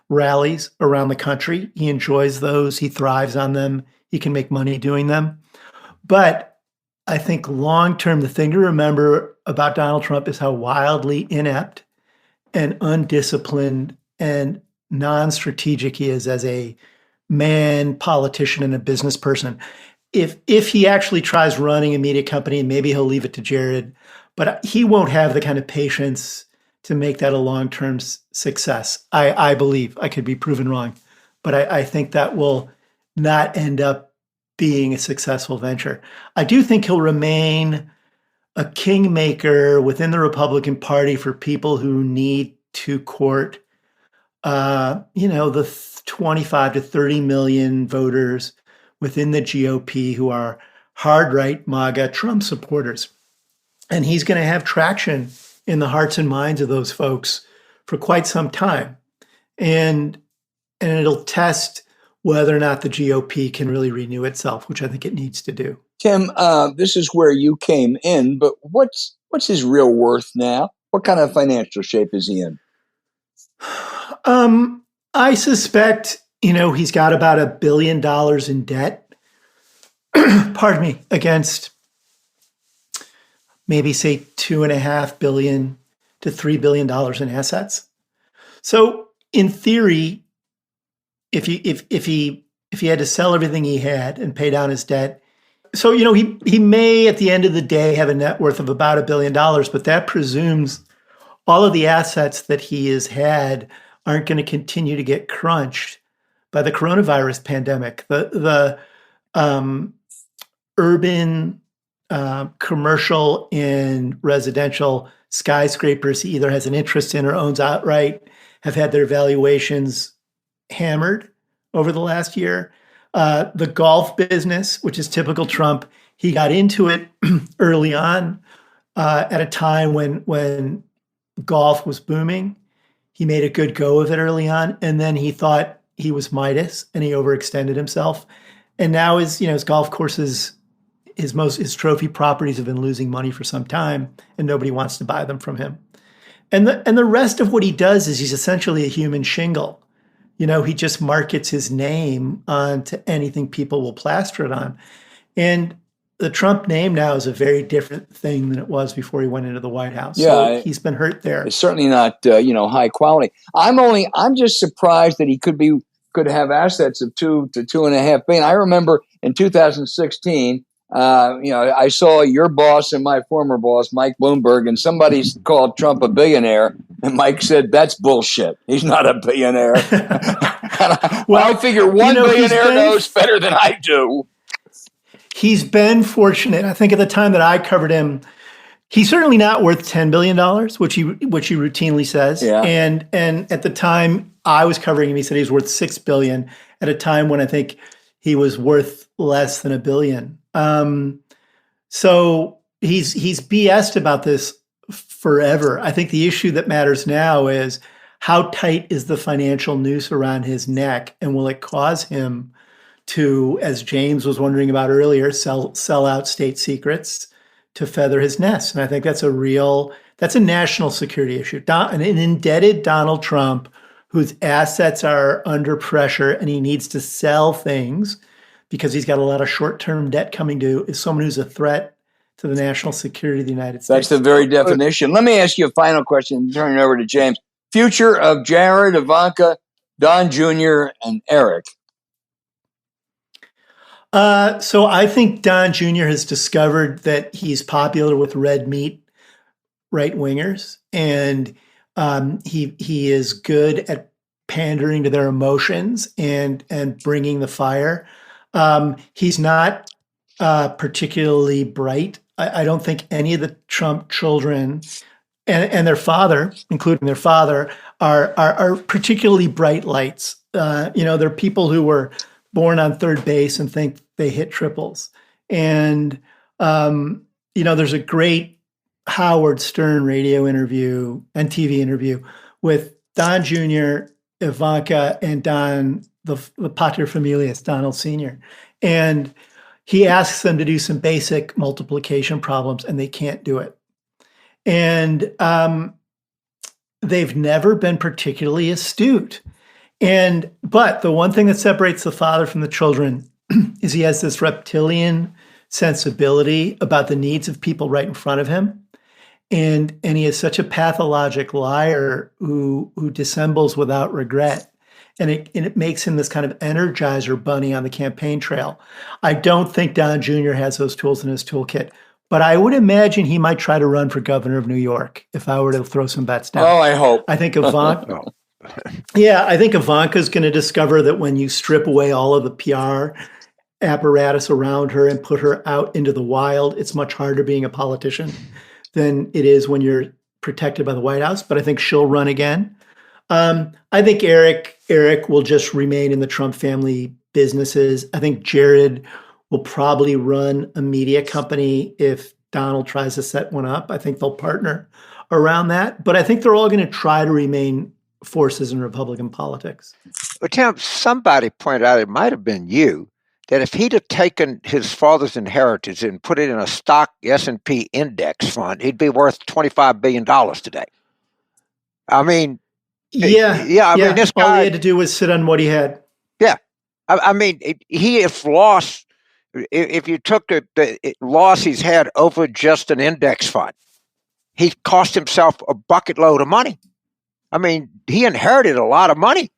rallies around the country. He enjoys those. He thrives on them. He can make money doing them. But I think long-term, the thing to remember about Donald Trump is how wildly inept and undisciplined and non-strategic he is as a man, politician, and a business person. If he actually tries running a media company, maybe he'll leave it to Jared, but he won't have the kind of patience to make that a long-term success. I believe. I could be proven wrong, but I think that will not end up being a successful venture. I do think he'll remain a kingmaker within the Republican Party for people who need to court, the 25 to 30 million voters within the GOP who are hard right MAGA Trump supporters. And he's going to have traction in the hearts and minds of those folks for quite some time. And it'll test whether or not the GOP can really renew itself, which I think it needs to do. Tim, this is where you came in, but what's his real worth now? What kind of financial shape is he in? I suspect, he's got about $1 billion in debt, pardon me, against maybe say $2.5 billion to $3 billion in assets. So in theory, if he had to sell everything he had and pay down his debt, so he may at the end of the day have a net worth of about $1 billion, but that presumes all of the assets that he has had aren't going to continue to get crunched by the coronavirus pandemic. The urban commercial and residential skyscrapers he either has an interest in or owns outright have had their valuations hammered over the last year. The golf business, which is typical Trump, he got into it early on at a time when golf was booming. He made a good go of it early on, and then he thought he was Midas and he overextended himself. And now his golf courses, his trophy properties have been losing money for some time, and nobody wants to buy them from him. And the rest of what he does is he's essentially a human shingle. He just markets his name onto anything people will plaster it on. And the Trump name now is a very different thing than it was before he went into the White House. Yeah, so he's been hurt there. It's certainly not, high quality. I'm just surprised that he could have assets of $2 to $2.5 billion. I remember in 2016, I saw your boss and my former boss, Mike Bloomberg, and somebody called Trump a billionaire. And Mike said, that's bullshit. He's not a billionaire. Well, I figure one billionaire knows better than I do. He's been fortunate. I think at the time that I covered him, he's certainly not worth $10 billion, which he routinely says. Yeah. And at the time I was covering him, he said he was worth $6 billion at a time when I think he was worth less than $1 billion. So he's BS'd about this forever. I think the issue that matters now is how tight is the financial noose around his neck, and will it cause him to, as James was wondering about earlier, sell out state secrets to feather his nest? And I think that's a national security issue. An indebted Donald Trump, whose assets are under pressure and he needs to sell things because he's got a lot of short-term debt coming due, is someone who's a threat to the national security of the United States. That's the very definition. Let me ask you a final question and turn it over to James. Future of Jared, Ivanka, Don Jr., and Eric. So I think Don Jr. has discovered that he's popular with red meat right-wingers, and he is good at pandering to their emotions and bringing the fire. He's not particularly bright. I don't think any of the Trump children and their father, including their father, are particularly bright lights. They're people who were born on third base and think they hit triples. And there's a great Howard Stern radio interview and TV interview with Don Jr., Ivanka, and Don, the paterfamilias, Donald Sr. And he asks them to do some basic multiplication problems, and they can't do it. And they've never been particularly astute. But the one thing that separates the father from the children is he has this reptilian sensibility about the needs of people right in front of him. And he is such a pathologic liar who dissembles without regret. And it makes him this kind of energizer bunny on the campaign trail. I don't think Don Jr. has those tools in his toolkit, but I would imagine he might try to run for governor of New York if I were to throw some bets down. Oh, I hope. I think Ivanka. Yeah, I think Ivanka's going to discover that when you strip away all of the PR apparatus around her and put her out into the wild, it's much harder being a politician than it is when you're protected by the White House. But I think she'll run again. I think Eric will just remain in the Trump family businesses. I think Jared will probably run a media company if Donald tries to set one up. I think they'll partner around that. But I think they're all going to try to remain forces in Republican politics. But Tim, somebody pointed out, it might have been you, that if he'd have taken his father's inheritance and put it in a stock S&P index fund, he'd be worth $25 billion today. I mean, yeah. I mean, this guy, all he had to do was sit on what he had. Yeah, I mean, he has lost. If you took the loss he's had over just an index fund, he cost himself a bucket load of money. I mean, he inherited a lot of money.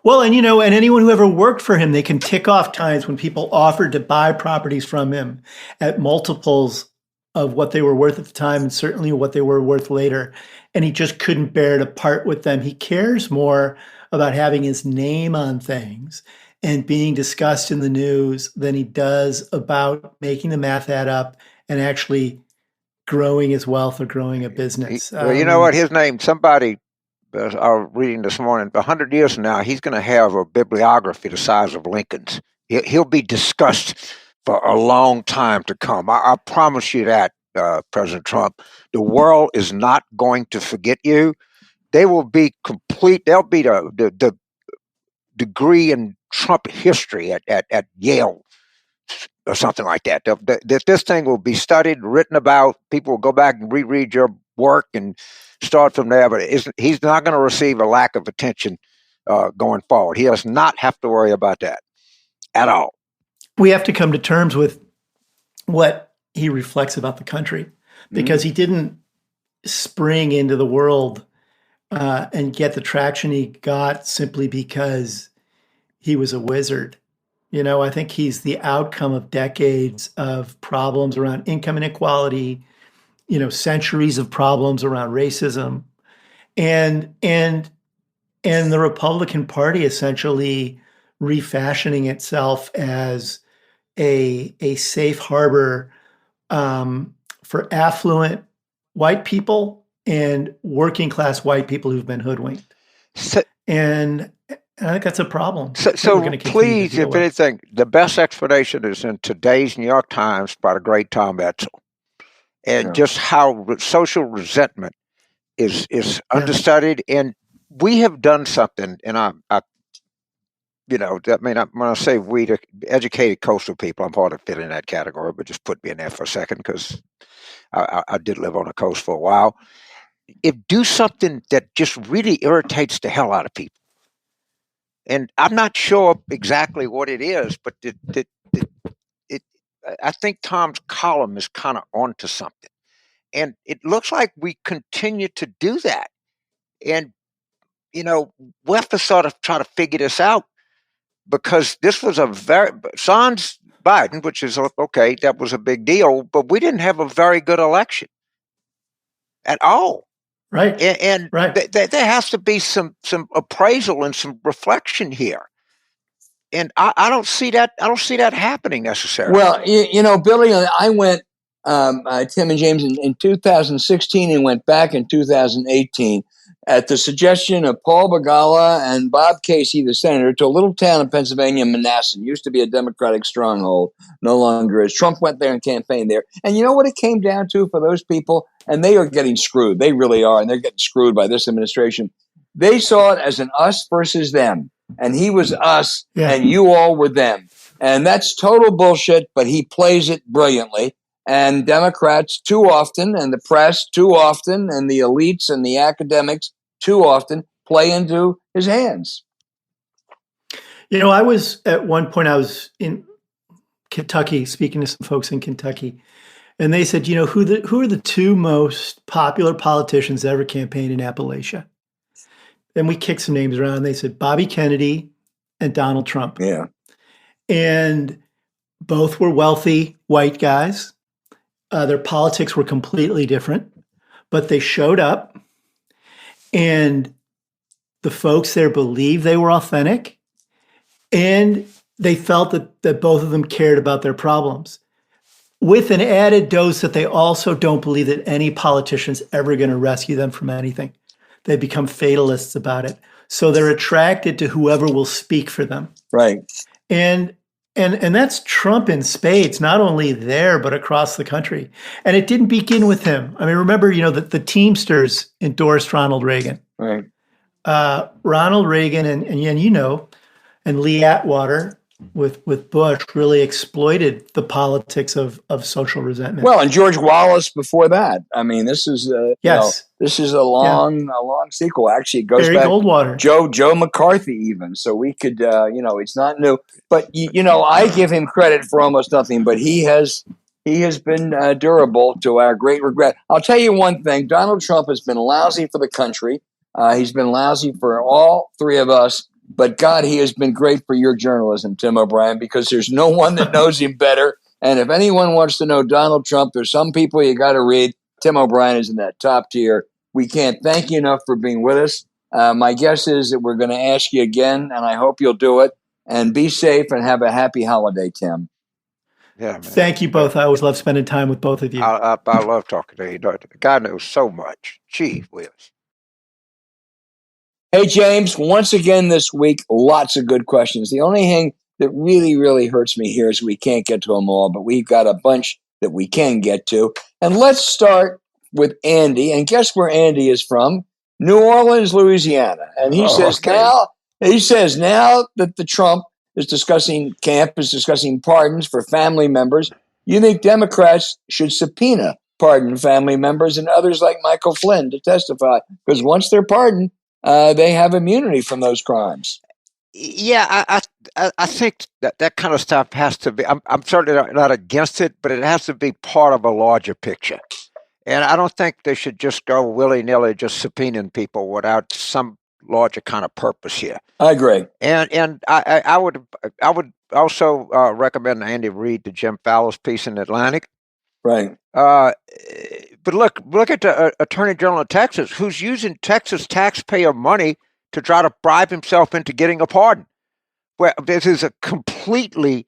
Well, and anyone who ever worked for him, they can tick off times when people offered to buy properties from him at multiples of what they were worth at the time and certainly what they were worth later. And he just couldn't bear to part with them. He cares more about having his name on things and being discussed in the news than he does about making the math add up and actually growing his wealth or growing a business. Well, you know what? His name, somebody I was reading this morning, 100 years from now, he's going to have a bibliography the size of Lincoln's. He'll be discussed for a long time to come. I promise you that, President Trump. The world is not going to forget you. They will be complete. They'll be the degree in Trump history at Yale or something like that. This thing will be studied, written about. People will go back and reread your work and start from there. But he's not going to receive a lack of attention going forward. He does not have to worry about that at all. We have to come to terms with what he reflects about the country, because he didn't spring into the world and get the traction he got simply because he was a wizard. I think he's the outcome of decades of problems around income inequality, centuries of problems around racism, and the Republican Party essentially refashioning itself as a safe harbor for affluent white people and working class white people who've been hoodwinked. And I think that's a problem. So please, if anything, the best explanation is in today's New York Times by the great Tom Edsall, and just how social resentment is understudied. And we have done something, and I when I say we, the educated coastal people, I'm part of fit in that category, but just put me in there for a second because I did live on the coast for a while. Do something that just really irritates the hell out of people. And I'm not sure exactly what it is, but I think Tom's column is kind of onto something. And it looks like we continue to do that. And, we have to sort of try to figure this out, because this was sans Biden, which is okay, that was a big deal, but we didn't have a very good election at all. Right. And right. There has to be some appraisal and some reflection here. I don't see that. I don't see that happening necessarily. Well, Billy, I went, Tim and James, in 2016 and went back in 2018 at the suggestion of Paul Begala and Bob Casey, the senator, to a little town in Pennsylvania, Manassas. Used to be a Democratic stronghold, no longer is. Trump went there and campaigned there. And you know what it came down to for those people? And they are getting screwed. They really are. And they're getting screwed by this administration. They saw it as an us versus them. And he was us, and you all were them. And that's total bullshit, but he plays it brilliantly. And Democrats too often, and the press too often, and the elites and the academics too often play into his hands. I was at one point, I was in Kentucky speaking to some folks in Kentucky, and they said, who are the two most popular politicians that ever campaigned in Appalachia? And we kicked some names around. And they said Bobby Kennedy and Donald Trump. Yeah. And both were wealthy white guys. Their politics were completely different, but they showed up, and the folks there believed they were authentic, and they felt that both of them cared about their problems, with an added dose that they also don't believe that any politician's ever going to rescue them from anything. They become fatalists about it. So they're attracted to whoever will speak for them. Right. And that's Trump in spades, not only there, but across the country. And it didn't begin with him. I mean, remember, the Teamsters endorsed Ronald Reagan. Right. Ronald Reagan and Lee Atwater with Bush really exploited the politics of social resentment. Well, and George Wallace before that. I mean, this is this is a long sequel. Actually, it goes Barry back Goldwater. Joe McCarthy even. So we could it's not new. But I give him credit for almost nothing. But he has been durable to our great regret. I'll tell you one thing: Donald Trump has been lousy for the country. He's been lousy for all three of us. But God, he has been great for your journalism, Tim O'Brien, because there's no one that knows him better. And if anyone wants to know Donald Trump, there's some people you got to read. Tim O'Brien is in that top tier. We can't thank you enough for being with us. My guess is that we're going to ask you again, and I hope you'll do it. And be safe and have a happy holiday, Tim. Yeah, man. Thank you both. I always love spending time with both of you. I love talking to you. The guy knows so much. Gee whiz. Hey, James, once again this week, lots of good questions. The only thing that really, really hurts me here is we can't get to them all, but we've got a bunch that we can get to. And let's start with Andy. And guess where Andy is from? New Orleans, Louisiana. And he says now that the Trump is discussing pardons for family members, you think Democrats should subpoena pardoned family members and others like Michael Flynn to testify? Because once they're pardoned, they have immunity from those crimes. Yeah, I think that kind of stuff has to be. I'm certainly not against it, but it has to be part of a larger picture. And I don't think they should just go willy-nilly just subpoenaing people without some larger kind of purpose here. I agree. And I would also recommend Andy read the Jim Fowler's piece in Atlantic. Right. But look at the Attorney General of Texas, who's using Texas taxpayer money to try to bribe himself into getting a pardon. Well, this is a completely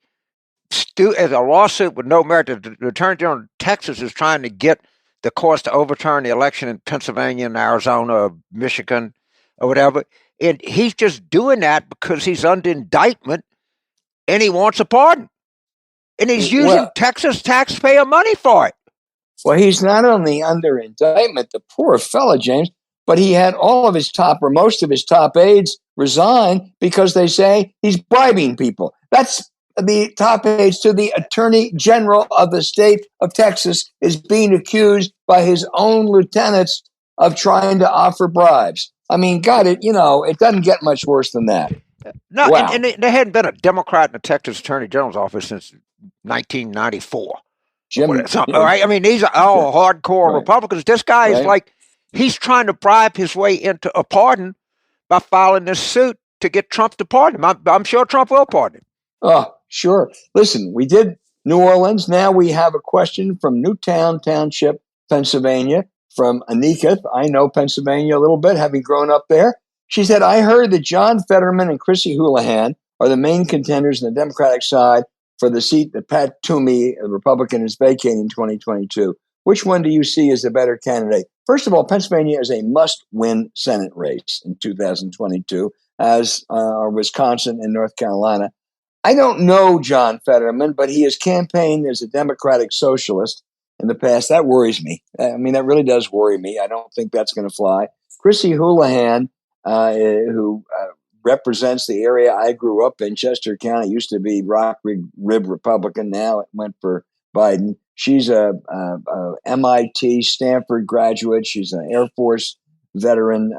a lawsuit with no merit. The Attorney General of Texas is trying to get the courts to overturn the election in Pennsylvania and Arizona or Michigan or whatever. And he's just doing that because he's under indictment and he wants a pardon. And he's using Texas taxpayer money for it. Well, he's not only under indictment, the poor fella, James, but he had all of his top or most of his top aides resign because they say he's bribing people. That's the top aides to the Attorney General of the state of Texas is being accused by his own lieutenants of trying to offer bribes. I mean, it doesn't get much worse than that. No, wow. and there hadn't been a Democrat in the Texas Attorney General's office since 1994. Jim, all right. I mean, these are all hardcore Republicans. This guy is like, he's trying to bribe his way into a pardon by filing this suit to get Trump to pardon him. I'm sure Trump will pardon him. Oh, sure. Listen, we did New Orleans. Now we have a question from Newtown Township, Pennsylvania, from Anika. I know Pennsylvania a little bit, having grown up there. She said, I heard that John Fetterman and Chrissy Houlihan are the main contenders on the Democratic side for the seat that Pat Toomey, a Republican, is vacating in 2022. Which one do you see as the better candidate? First of all, Pennsylvania is a must-win Senate race in 2022, as are Wisconsin and North Carolina. I don't know John Fetterman, but he has campaigned as a Democratic socialist in the past. That worries me. I mean, that really does worry me. I don't think that's going to fly. Chrissy Houlihan, who represents the area I grew up in, Chester County, used to be Rock Rib Republican. Now it went for Biden. She's a MIT, Stanford graduate. She's an Air Force veteran.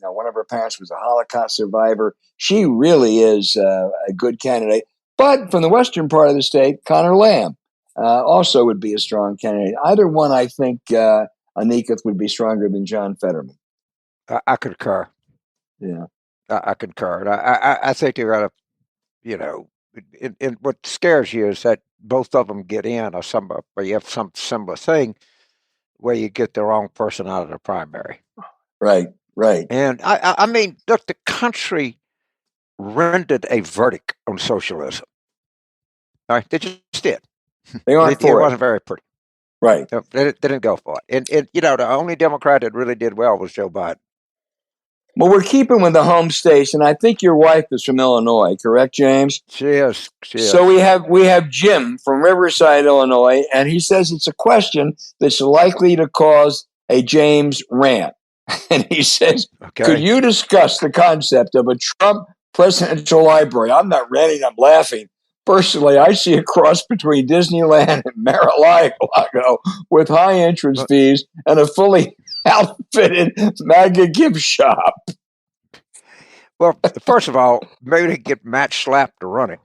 One of her parents was a Holocaust survivor. She really is a good candidate. But from the western part of the state, Connor Lamb also would be a strong candidate. Either one, I think, Anika, would be stronger than John Fetterman. I concur. Yeah, I concur. I think they're going to, and what scares you is that both of them get in, or you have some similar thing where you get the wrong person out of the primary. Right. And I mean, look, the country rendered a verdict on socialism. All right, they just did. They aren't for it. It wasn't very pretty. Right. They didn't go for it. And the only Democrat that really did well was Joe Biden. Well, we're keeping with the home states, and I think your wife is from Illinois, correct, James? She is. So we have Jim from Riverside, Illinois, and he says it's a question that's likely to cause a James rant. And he says, Could you discuss the concept of a Trump presidential library? I'm not ranting, I'm laughing. Personally, I see a cross between Disneyland and Mar-a-Lago with high entrance fees and a fully outfitted MAGA gift shop. Well, first of all, maybe they get match slapped to run it.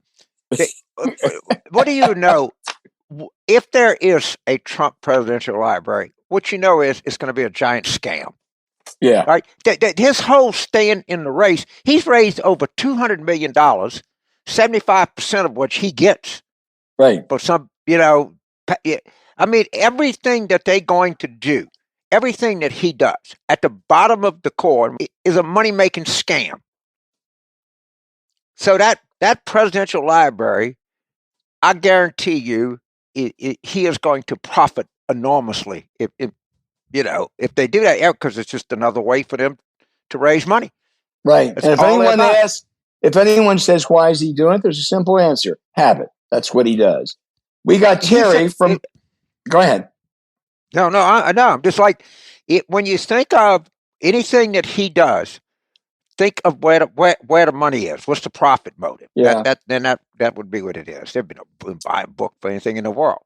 What do you know? If there is a Trump presidential library, what you know is it's going to be a giant scam. Yeah. Right. His whole staying in the race, he's raised over $200 million, 75% of which he gets. Right. But I mean, everything that they're going to do, everything that he does at the bottom of the core is a money-making scam. So that presidential library, I guarantee you, he is going to profit enormously if they do that, because it's just another way for them to raise money. Right. That's and if anyone says, why is he doing it? There's a simple answer. Habit. That's what he does. We got Terry from... Go ahead. No, I know. I'm just like, when you think of anything that he does, think of where the money is. What's the profit motive? Yeah. That would be what it is. There'd be no buy a book for anything in the world.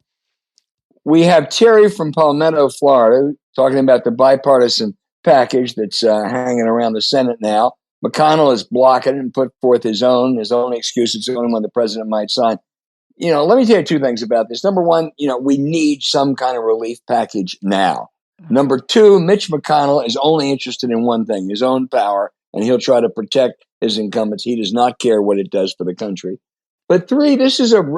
We have Terry from Palmetto, Florida, talking about the bipartisan package that's hanging around the Senate now. McConnell is blocking it and put forth his own excuse. It's the only one the president might sign. Let me tell you two things about this. Number one, we need some kind of relief package now. Number two, Mitch McConnell is only interested in one thing, his own power, and he'll try to protect his incumbents. He does not care what it does for the country. But three,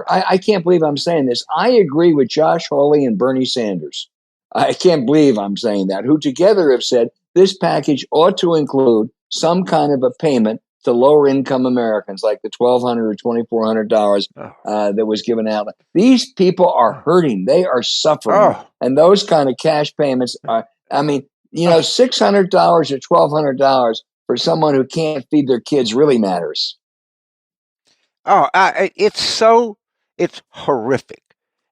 I can't believe I'm saying this. I agree with Josh Hawley and Bernie Sanders. I can't believe I'm saying that, who together have said this package ought to include some kind of a payment to lower income Americans, like the $1,200 or $2,400 that was given out. These people are hurting. They are suffering. And those kind of cash payments are, $600 or $1,200 for someone who can't feed their kids really matters. It's horrific.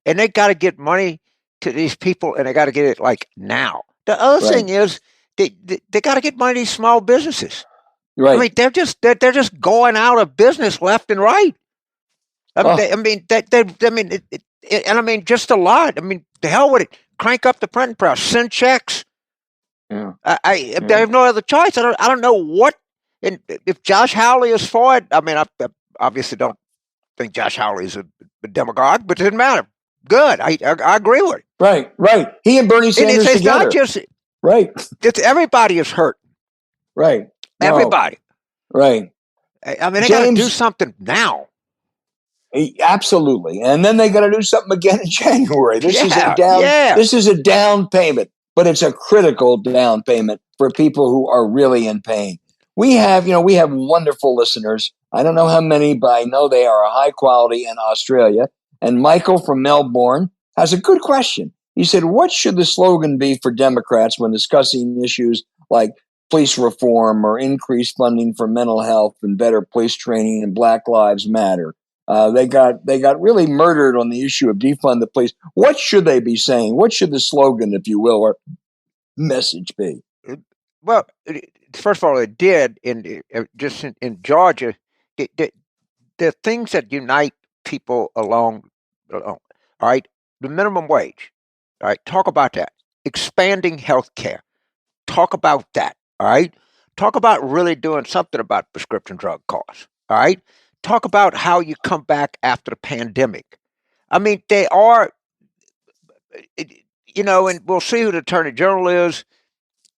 And they got to get money to these people, and they got to get it like now. The other thing is they got to get money to these small businesses. Right. I mean, they're just going out of business left and right. Just a lot. I mean, the hell with it. Crank up the printing press. Send checks. Yeah. They have no other choice. I don't know what. And if Josh Hawley is for it, I mean, I obviously don't think Josh Hawley is a demagogue, but it doesn't matter. Good. I agree with it. Right. He and Bernie Sanders it's together. Not just right. It's everybody is hurt. Right. Everybody. Right. I mean, they got to do something now. Absolutely. And then they got to do something again in January. This is a down payment, but it's a critical down payment for people who are really in pain. we have wonderful listeners. I don't know how many, but I know they are high quality in Australia. And Michael from Melbourne has a good question. He said, what should the slogan be for Democrats when discussing issues like police reform or increased funding for mental health and better police training and Black Lives Matter? They got really murdered on the issue of defund the police. What should they be saying? What should the slogan, if you will, or message be? Well, first of all, it did just in Georgia. The things that unite people along. All right, the minimum wage. All right, talk about that. Expanding health care. Talk about that. All right. Talk about really doing something about prescription drug costs. All right. Talk about how you come back after the pandemic. I mean, they are, and we'll see who the attorney general is.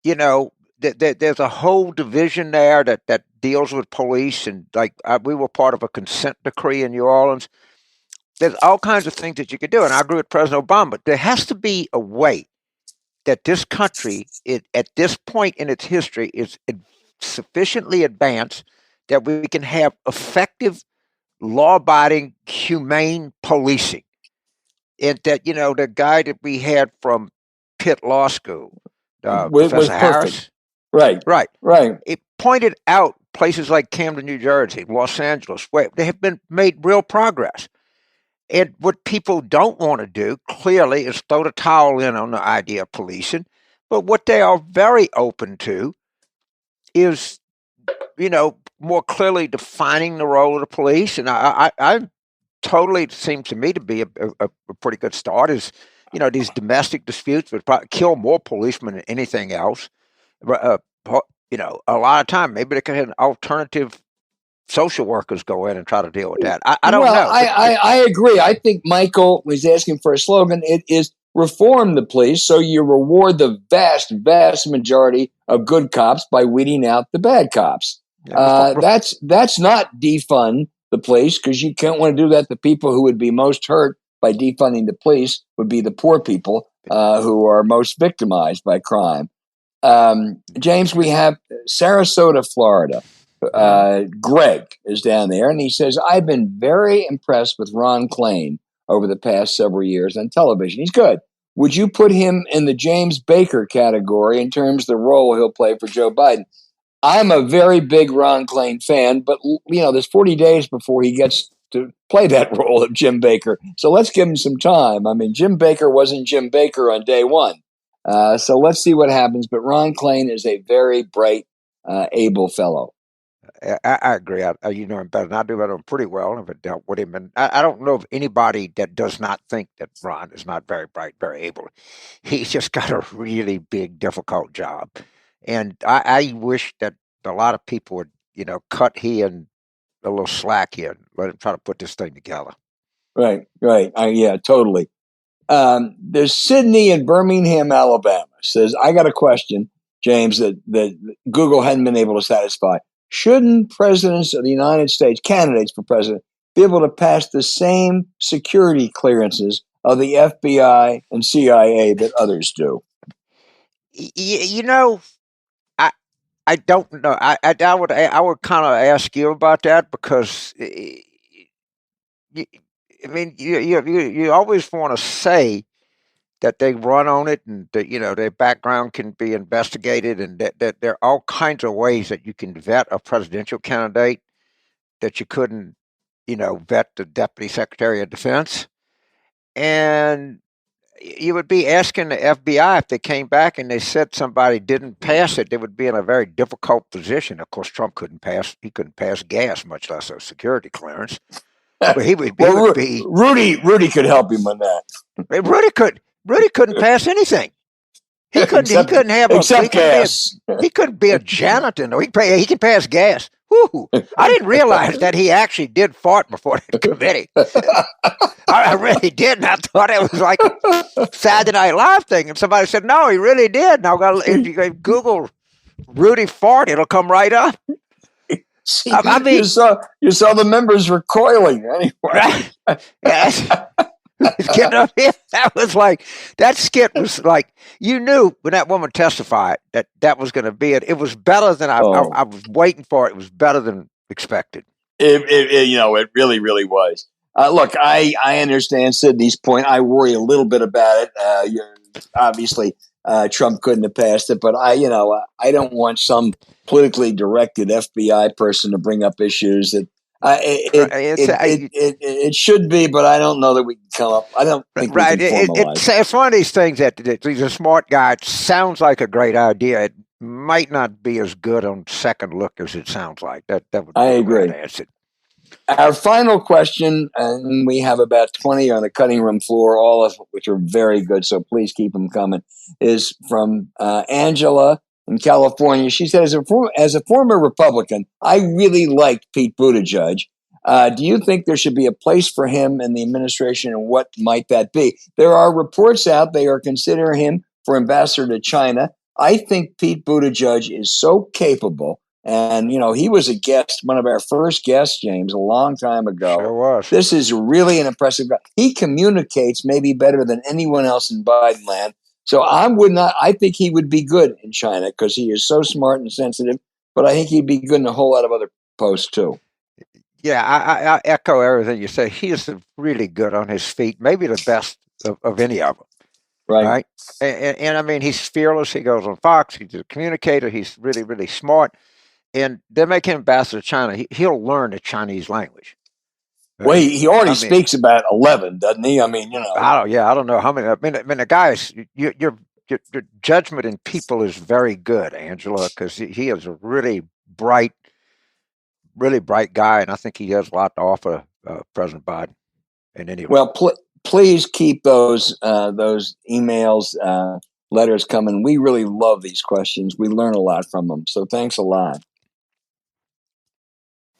There's a whole division there that deals with police, and we were part of a consent decree in New Orleans. There's all kinds of things that you could do, and I agree with President Obama. There has to be a way that this country, at this point in its history, is sufficiently advanced that we can have effective, law-abiding, humane policing. And that, the guy that we had from Pitt Law School, Professor Harris. Right. It pointed out places like Camden, New Jersey, Los Angeles, where they have been made real progress. And what people don't want to do, clearly, is throw the towel in on the idea of policing. But what they are very open to is, more clearly defining the role of the police. And I totally seems to me to be a pretty good start is, these domestic disputes would probably kill more policemen than anything else. A lot of time, maybe they could have an alternative social workers go in and try to deal with that. I don't know. I agree. I think Michael was asking for a slogan. It is reform the police so you reward the vast, vast majority of good cops by weeding out the bad cops. That's not defund the police, because you can't want to do that. The people who would be most hurt by defunding the police would be the poor people who are most victimized by crime. James, we have Sarasota, Florida. Greg is down there, and he says, I've been very impressed with Ron Klain over the past several years on television. He's good. Would you put him in the James Baker category in terms of the role he'll play for Joe Biden? I'm a very big Ron Klain fan, but there's 40 days before he gets to play that role of Jim Baker. So let's give him some time. I mean, Jim Baker wasn't Jim Baker on day one. So let's see what happens. But Ron Klain is a very bright, able fellow. I agree. You know him better than I do. I know him pretty well. I've dealt with him, and I don't know of anybody that does not think that Ron is not very bright, very able. He's just got a really big, difficult job, and I wish that a lot of people would, cut he and a little slack here and let him try to put this thing together. Right. Yeah, totally. There's Sydney in Birmingham, Alabama. Says, I got a question, James, that Google hadn't been able to satisfy. Shouldn't presidents of the United States, candidates for president, be able to pass the same security clearances of the FBI and CIA that others do? I don't know. I would kind of ask you about that, because you always want to say that they run on it, and that, their background can be investigated, and that there are all kinds of ways that you can vet a presidential candidate that you couldn't, vet the Deputy Secretary of Defense. And you would be asking the FBI, if they came back and they said somebody didn't pass it, they would be in a very difficult position. Of course, Trump couldn't pass gas, much less a security clearance. But Rudy could help him on that. Rudy couldn't pass anything. He couldn't have gas. He couldn't be a janitor. No, he can pass gas. Woo! I didn't realize that he actually did fart before that committee. I really didn't. I thought it was like a Saturday Night Live thing, and somebody said, "No, he really did." Now, if you Google Rudy fart, it'll come right up. See, you saw the members recoiling anyway. Right? Yes. He's getting up here. That was like, that skit was like, you knew when that woman testified that was going to be it. It was better than I was waiting for. It was better than expected. It really, really was. Look, I understand Sidney's point. I worry a little bit about it. Obviously, Trump couldn't have passed it, but I don't want some politically directed FBI person to bring up issues that it should be, but I don't know that we can come up. I don't think we can formalize. It's one of these things that he's a smart guy. It sounds like a great idea. It might not be as good on second look as it sounds like. That would be I agree. Answer. Our final question, and we have about 20 on the cutting room floor, all of which are very good, so please keep them coming, is from Angela in California. She said, as a former Republican, I really liked Pete Buttigieg. Do you think there should be a place for him in the administration, and what might that be? There are reports out they are considering him for ambassador to China. I think Pete Buttigieg is so capable. And, he was a guest, one of our first guests, James, a long time ago. Sure was. This is really an impressive guy. He communicates maybe better than anyone else in Biden land. So I think he would be good in China because he is so smart and sensitive, but I think he'd be good in a whole lot of other posts too. Yeah, I echo everything you say. He is really good on his feet, maybe the best of any of them. Right? And I mean, he's fearless. He goes on Fox. He's a communicator. He's really, really smart. And they make him ambassador to China. He'll learn the Chinese language. Well, he already speaks about 11, doesn't he? I mean, I don't know how many. I mean, the guys, your judgment in people is very good, Angela, because he is a really bright guy, and I think he has a lot to offer President Biden. In any way. Well, please keep those emails, letters coming. We really love these questions. We learn a lot from them. So thanks a lot.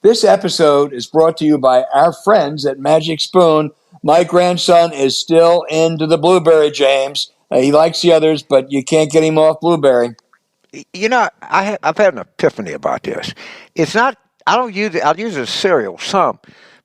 This episode is brought to you by our friends at Magic Spoon. My grandson is still into the blueberry, James. He likes the others, but you can't get him off blueberry. I've had an epiphany about this. It's not, I don't use it, I'll use it as cereal some,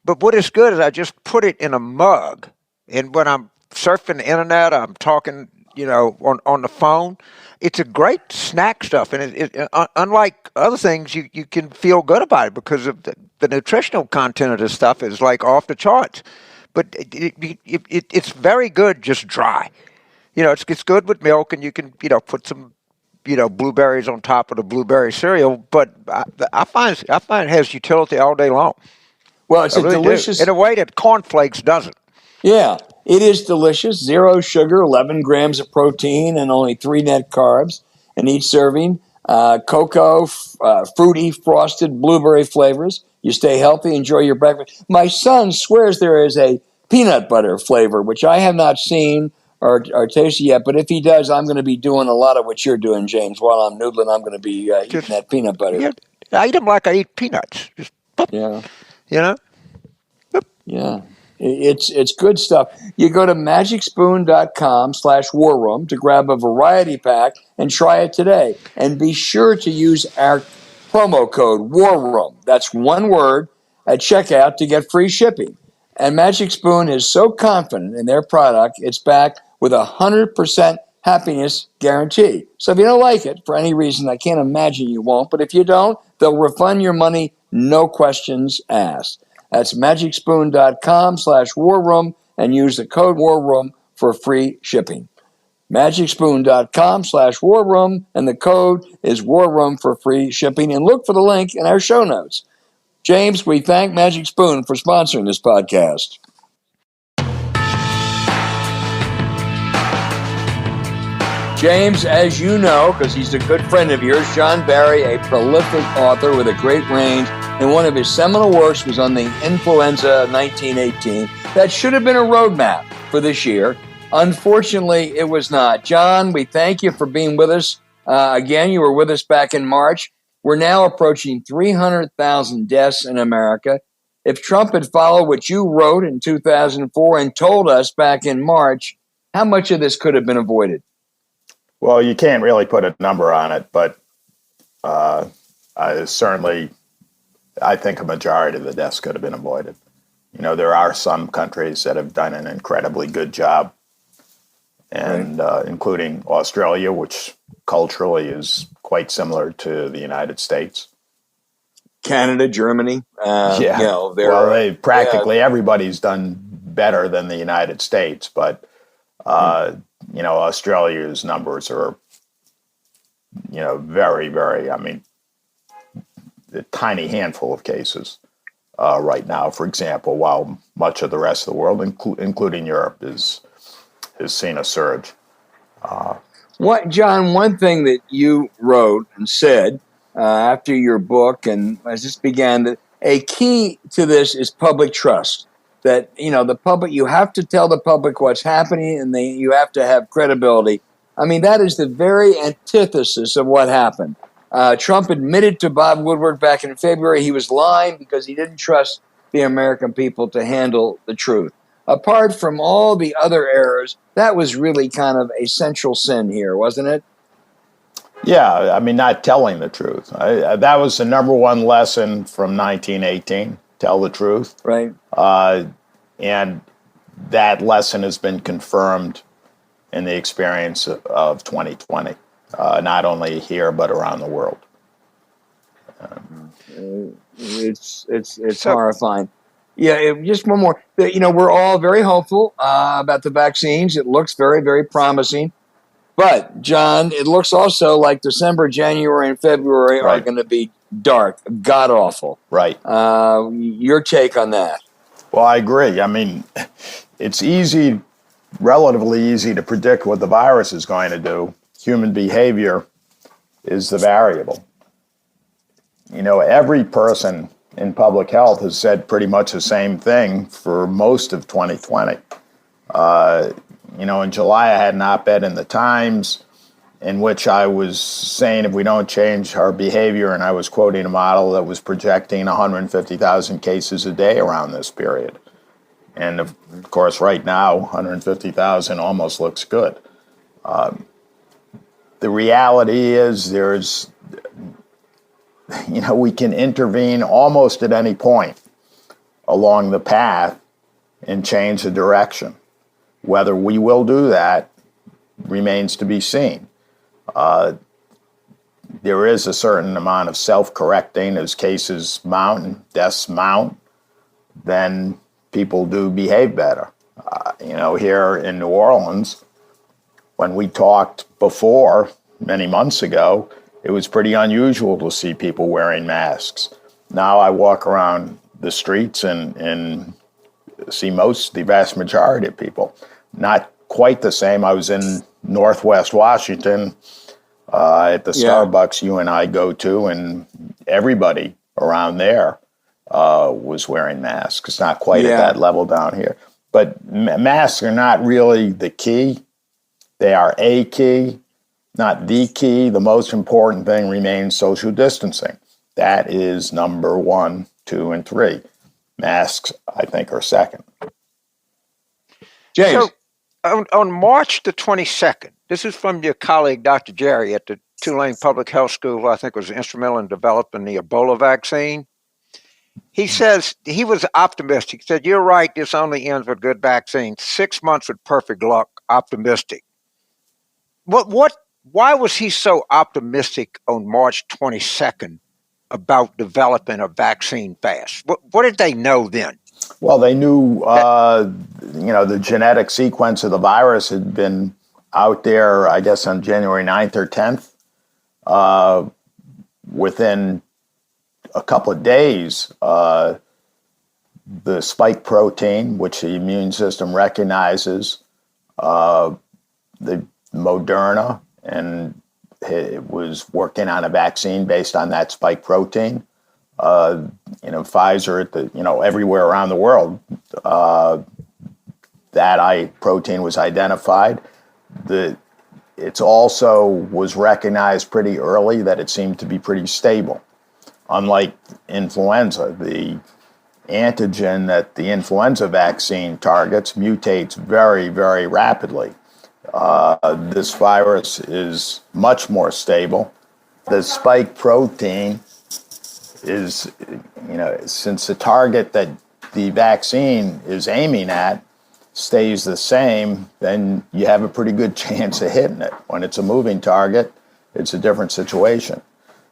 but what is good is I just put it in a mug. And when I'm surfing the internet, I'm talking, on the phone. It's a great snack stuff, and unlike other things, you can feel good about it because of the nutritional content of this stuff is like off the charts. But it's very good just dry. It's good with milk, and you can put some blueberries on top of the blueberry cereal. But I find it has utility all day long. Well, it's really delicious in a way that cornflakes doesn't. Yeah, it is delicious. 0 sugar, 11 grams of protein, and only 3 net carbs in each serving. Cocoa, fruity, frosted blueberry flavors. You stay healthy, enjoy your breakfast. My son swears there is a peanut butter flavor, which I have not seen or tasted yet. But if he does, I'm going to be doing a lot of what you're doing, James. While I'm noodling, I'm going to be eating that peanut butter. Yeah, I eat them like I eat peanuts. Just, yeah. Yeah. It's good stuff. You go to magicspoon.com/war room to grab a variety pack and try it today. And be sure to use our promo code War Room. That's one word at checkout to get free shipping. And Magic Spoon is so confident in their product, it's backed with 100% happiness guarantee. So if you don't like it for any reason, I can't imagine you won't. But if you don't, they'll refund your money, no questions asked. That's magicspoon.com/war room and use the code War Room for free shipping. Magicspoon.com/war room and the code is War Room for free shipping. And look for the link in our show notes. James, we thank Magic Spoon for sponsoring this podcast. James, as you know, because he's a good friend of yours, John Barry, a prolific author with a great range, and one of his seminal works was on the influenza of 1918. That should have been a roadmap for this year. Unfortunately, it was not. John, we thank you for being with us. Again, you were with us back in March. We're now approaching 300,000 deaths in America. If Trump had followed what you wrote in 2004 and told us back in March, how much of this could have been avoided? Well, you can't really put a number on it, but I think a majority of the deaths could have been avoided. There are some countries that have done an incredibly good job, and including Australia, which culturally is quite similar to the United States. Canada, Germany. Practically everybody's done better than the United States, but Australia's numbers are, very, very. I mean, a tiny handful of cases right now, for example, while much of the rest of the world, including Europe, has seen a surge. John, one thing that you wrote and said after your book, and as this began, that a key to this is public trust. That, the public, you have to tell the public what's happening, and you have to have credibility. I mean, that is the very antithesis of what happened. Trump admitted to Bob Woodward back in February he was lying because he didn't trust the American people to handle the truth. Apart from all the other errors, that was really kind of a central sin here, wasn't it? Yeah, I mean, not telling the truth. That was the number one lesson from 1918, tell the truth. Right. And that lesson has been confirmed in the experience of 2020, not only here, but around the world. It's horrifying. Yeah, just one more. We're all very hopeful about the vaccines. It looks very, very promising. But, John, it looks also like December, January, and February are going to be dark, god-awful. Right. Your take on that? Well, I agree. I mean, it's relatively easy to predict what the virus is going to do. Human behavior is the variable. Every person in public health has said pretty much the same thing for most of 2020. In July, I had an op-ed in the Times in which I was saying if we don't change our behavior, and I was quoting a model that was projecting 150,000 cases a day around this period. And of course, right now, 150,000 almost looks good. The reality is we can intervene almost at any point along the path and change the direction. Whether we will do that remains to be seen. There is a certain amount of self-correcting as cases mount and deaths mount, then people do behave better. Here in New Orleans, when we talked before, many months ago, it was pretty unusual to see people wearing masks. Now I walk around the streets and see the vast majority of people. Not quite the same. I was in Northwest Washington at the Starbucks you and I go to, and everybody around there was wearing masks. It's not quite at that level down here. But masks are not really the key. They are a key, not the key. The most important thing remains social distancing. That is number 1, 2, and 3. Masks, I think, are second. James. So, on March the 22nd, this is from your colleague, Dr. Jerry, at the Tulane Public Health School, who I think was instrumental in developing the Ebola vaccine. He says he was optimistic. He said, "You're right, this only ends with good vaccines. 6 months with perfect luck, optimistic." Why was he so optimistic on March 22nd about developing a vaccine fast? What did they know then? Well, they knew, the genetic sequence of the virus had been out there, I guess, on January 9th or 10th. Within a couple of days, the spike protein, which the immune system recognizes, the Moderna, and it was working on a vaccine based on that spike protein. Pfizer, everywhere around the world, that protein was identified. It also was recognized pretty early that it seemed to be pretty stable. Unlike influenza, the antigen that the influenza vaccine targets mutates very, very rapidly. This virus is much more stable. The spike protein is, since the target that the vaccine is aiming at stays the same, then you have a pretty good chance of hitting it. When it's a moving target, it's a different situation.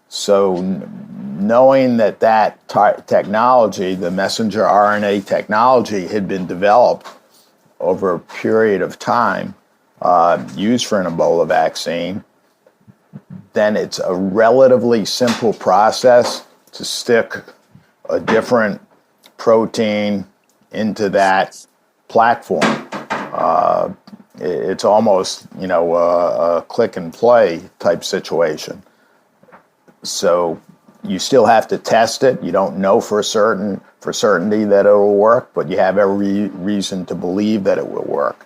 So knowing that technology, the messenger RNA technology, had been developed over a period of time, used for an Ebola vaccine, then it's a relatively simple process to stick a different protein into that platform. It's almost, a click and play type situation. So you still have to test it. You don't know for certainty that it will work, but you have every reason to believe that it will work.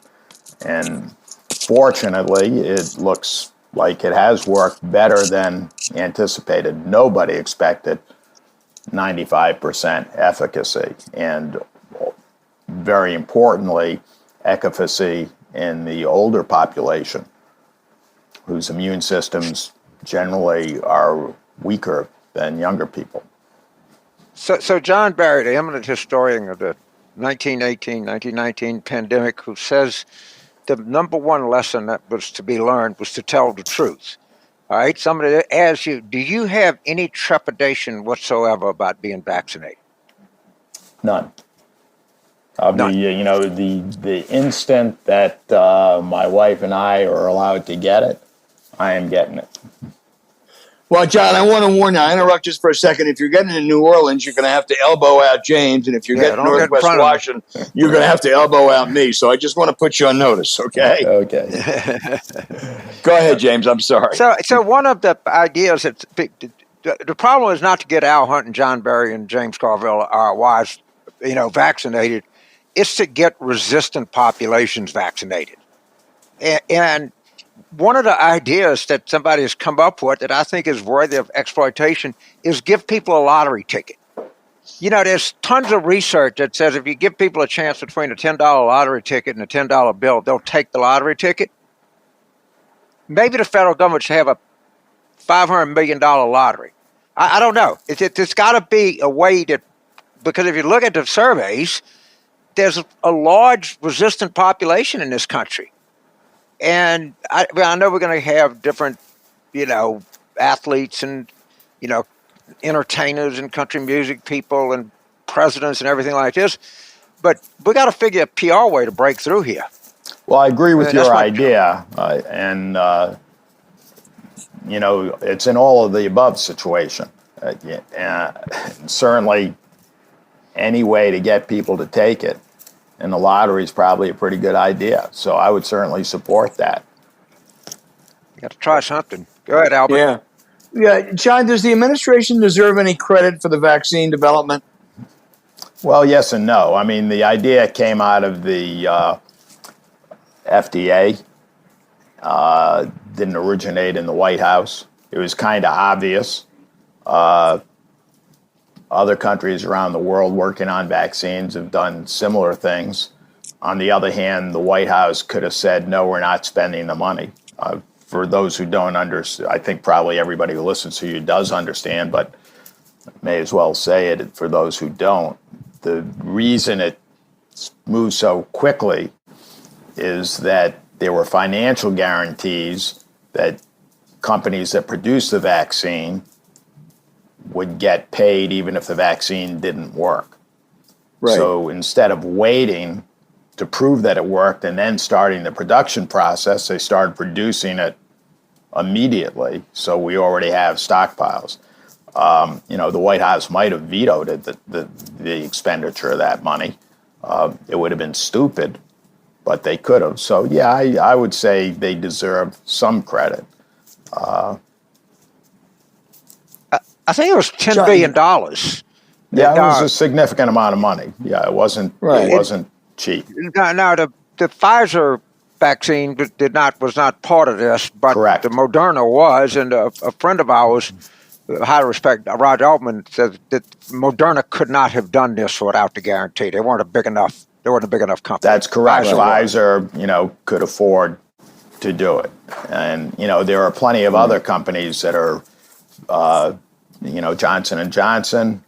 And fortunately, it looks like it has worked better than anticipated. Nobody expected 95% efficacy, and very importantly, efficacy in the older population, whose immune systems generally are weaker than younger people. So John Barry, the eminent historian of the 1918-1919 pandemic, who says the number one lesson that was to be learned was to tell the truth. All right, somebody asks you, do you have any trepidation whatsoever about being vaccinated? None. None. The instant that my wife and I are allowed to get it, I am getting it. Well, John, I want to warn you. I interrupt just for a second. If you're getting to New Orleans, you're going to have to elbow out James, and if you're getting Northwest Washington, you're going to have to elbow out me. So I just want to put you on notice, okay? Okay. Go ahead, James. I'm sorry. So one of the ideas that the problem is not to get Al Hunt and John Barry and James Carville, our wives, vaccinated. It's to get resistant populations vaccinated, and one of the ideas that somebody has come up with that I think is worthy of exploitation is give people a lottery ticket. There's tons of research that says if you give people a chance between a $10 lottery ticket and a $10 bill, they'll take the lottery ticket. Maybe the federal government should have a $500 million lottery. I don't know. It's got to be a way that, because if you look at the surveys, there's a large resistant population in this country. And I know we're going to have different, athletes and, entertainers and country music people and presidents and everything like this. But we got to figure a PR way to break through here. Well, I agree with your idea. It's an all of the above situation. Certainly, any way to get people to take it, and the lottery is probably a pretty good idea. So I would certainly support that. You got to try something. Go ahead, Albert. Yeah, John, does the administration deserve any credit for the vaccine development? Well, yes and no. I mean, the idea came out of the FDA. Didn't originate in the White House. It was kind of obvious. Other countries around the world working on vaccines have done similar things. On the other hand, the White House could have said, no, we're not spending the money. For those who don't understand, I think probably everybody who listens to you does understand, but may as well say it for those who don't. The reason it moved so quickly is that there were financial guarantees that companies that produce the vaccine would get paid even if the vaccine didn't work. Right. So instead of waiting to prove that it worked and then starting the production process, they started producing it immediately. So we already have stockpiles. The White House might have vetoed it, the expenditure of that money. It would have been stupid, but they could have. So, yeah, I would say they deserve some credit. I think it was $10 billion. Yeah, it was a significant amount of money. Yeah, it wasn't cheap. Now the Pfizer vaccine was not part of this, but correct. The Moderna was, and a friend of ours, high respect, Roger Altman, said that Moderna could not have done this without the guarantee. They weren't a big enough company. That's correct. Pfizer could afford to do it, and there are plenty of other companies that are. Johnson & Johnson,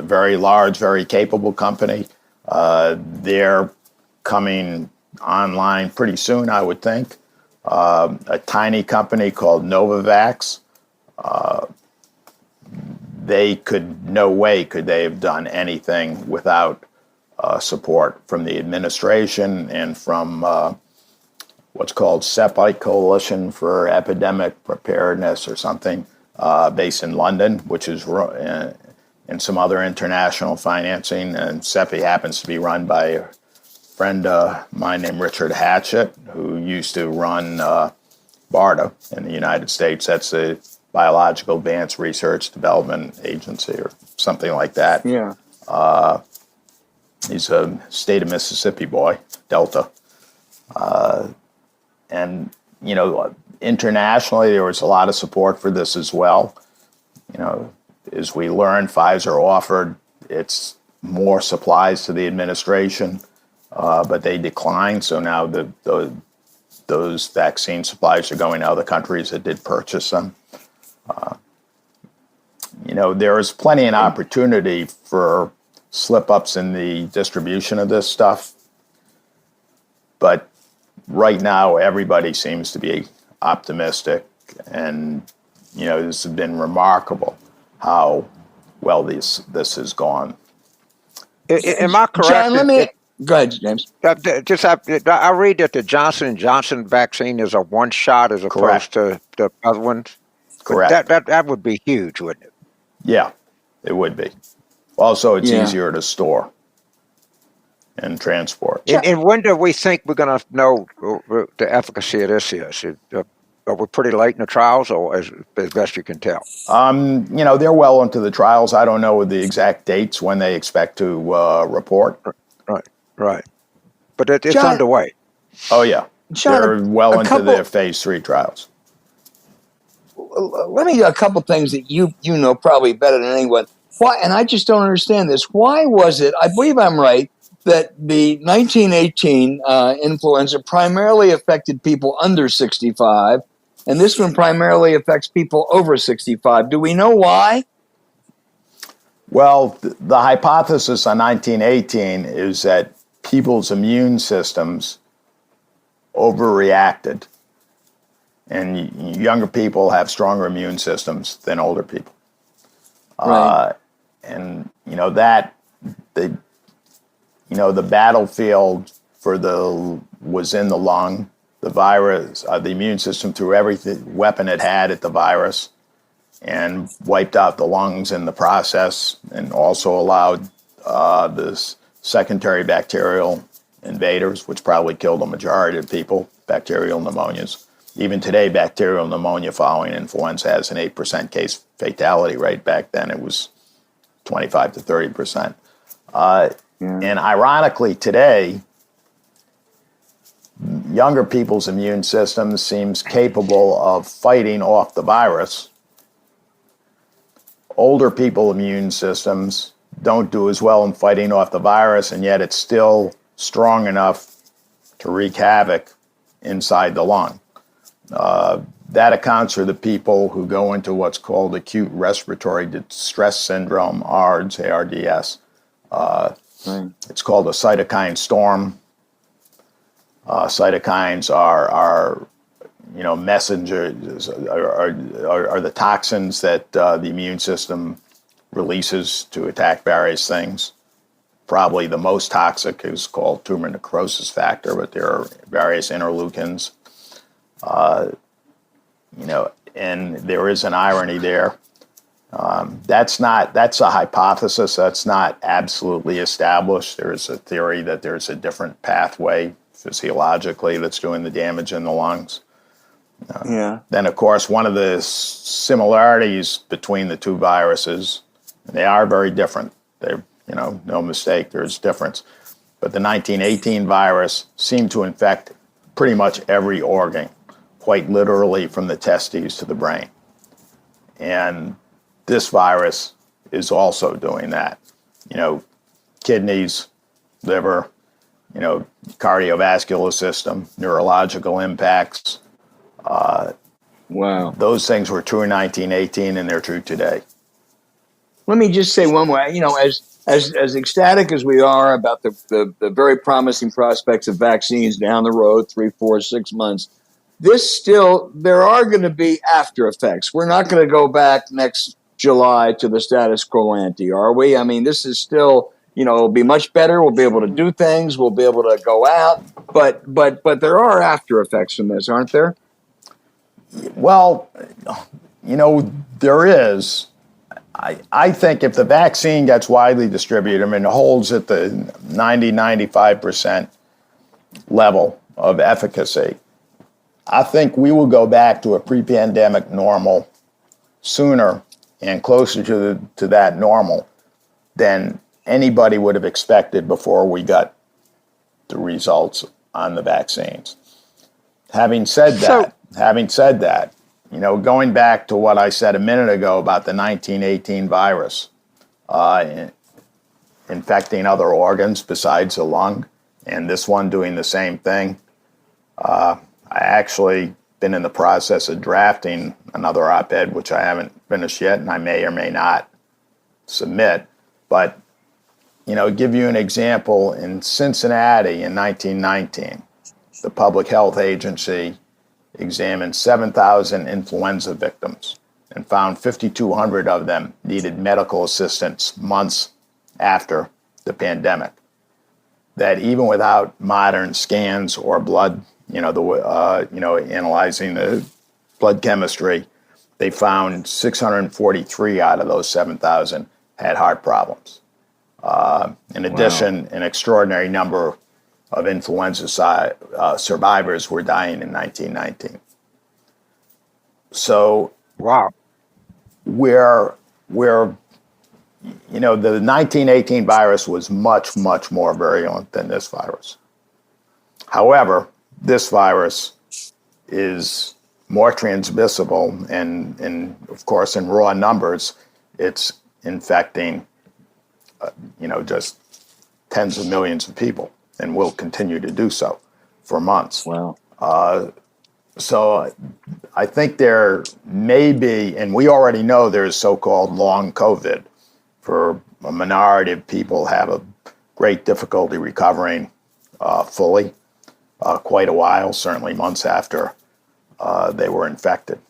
very large, very capable company. They're coming online pretty soon, I would think. A tiny company called Novavax. No way could they have done anything without support from the administration and from what's called CEPI, Coalition for Epidemic Preparedness or something, based in London, which is and some other international financing. And CEPI happens to be run by a friend of mine named Richard Hatchett, who used to run BARDA in the United States. That's the Biological Advanced Research Development Agency or something like that. Yeah. He's a state of Mississippi boy, Delta. And, internationally, there was a lot of support for this as well. As we learned, Pfizer offered its more supplies to the administration, but they declined. So now those vaccine supplies are going to other countries that did purchase them. There is plenty of opportunity for slip-ups in the distribution of this stuff. But right now, everybody seems to be optimistic. And, this has been remarkable how well this has gone. Am I correct? John, go ahead, James. I read that the Johnson & Johnson vaccine is a one-shot as opposed to the other ones. Correct. That would be huge, wouldn't it? Yeah, it would be. Also, it's easier to store and transport. And when do we think we're going to know the efficacy of this is? Are we pretty late in the trials, or as best you can tell? They're well into the trials. I don't know the exact dates when they expect to report. Right. But it's underway. Oh, yeah. John, they're well into their phase 3 trials. Let me a couple things that you know probably better than anyone. Why? And I just don't understand this. Why was it? I believe I'm right that the 1918 influenza primarily affected people under 65, and this one primarily affects people over 65. Do we know why? Well, the hypothesis on 1918 is that people's immune systems overreacted. And younger people have stronger immune systems than older people. Right. The battlefield was in the lung. The virus, the immune system threw every weapon it had at the virus and wiped out the lungs in the process, and also allowed this secondary bacterial invaders, which probably killed a majority of people, bacterial pneumonias. Even today, bacterial pneumonia following influenza has an 8% case fatality rate. Back then, it was 25 to 30%. And ironically, today, younger people's immune system seems capable of fighting off the virus. Older people's immune systems don't do as well in fighting off the virus, and yet it's still strong enough to wreak havoc inside the lung. That accounts for the people who go into what's called acute respiratory distress syndrome, ARDS, ARDS. It's called a cytokine storm. Cytokines are messengers, are the toxins that the immune system releases to attack various things. Probably the most toxic is called tumor necrosis factor, but there are various interleukins. And there is an irony there. That's a hypothesis. That's not absolutely established. There is a theory that there's a different pathway physiologically that's doing the damage in the lungs. Then, of course, one of the similarities between the two viruses, they are very different. They're, no mistake, there's difference. But the 1918 virus seemed to infect pretty much every organ, quite literally from the testes to the brain. And this virus is also doing that. Kidneys, liver, cardiovascular system, neurological impacts. Wow. Those things were true in 1918 and they're true today. let me just say one way, as ecstatic as we are about the very promising prospects of vaccines down the road, 3, 4, 6 months, there are going to be after effects. We're not going to go back next July to the status quo ante, are we? I mean, this is still, it'll be much better. We'll be able to do things. We'll be able to go out, but there are after effects from this, aren't there? Well, there is. I think if the vaccine gets widely distributed, I mean, it holds at the 90-95% level of efficacy, I think we will go back to a pre-pandemic normal sooner and closer to that normal than anybody would have expected before we got the results on the vaccines. Having said that, going back to what I said a minute ago about the 1918 virus infecting other organs besides the lung, and this one doing the same thing, I actually been in the process of drafting another op-ed, which I haven't finished yet, and I may or may not submit. But, give you an example, in Cincinnati in 1919, the Public Health Agency examined 7,000 influenza victims and found 5,200 of them needed medical assistance months after the pandemic. That even without modern scans or blood, analyzing the blood chemistry, they found 643 out of those 7,000 had heart problems. In addition, an extraordinary number of influenza survivors were dying in 1919. So, wow, the 1918 virus was much, much more virulent than this virus. However, this virus is more transmissible, and of course, in raw numbers, it's infecting, just tens of millions of people, and will continue to do so for months. Wow. So I think there may be, and we already know there's so-called long COVID, for a minority of people have a great difficulty recovering fully, quite a while, certainly months after they were infected.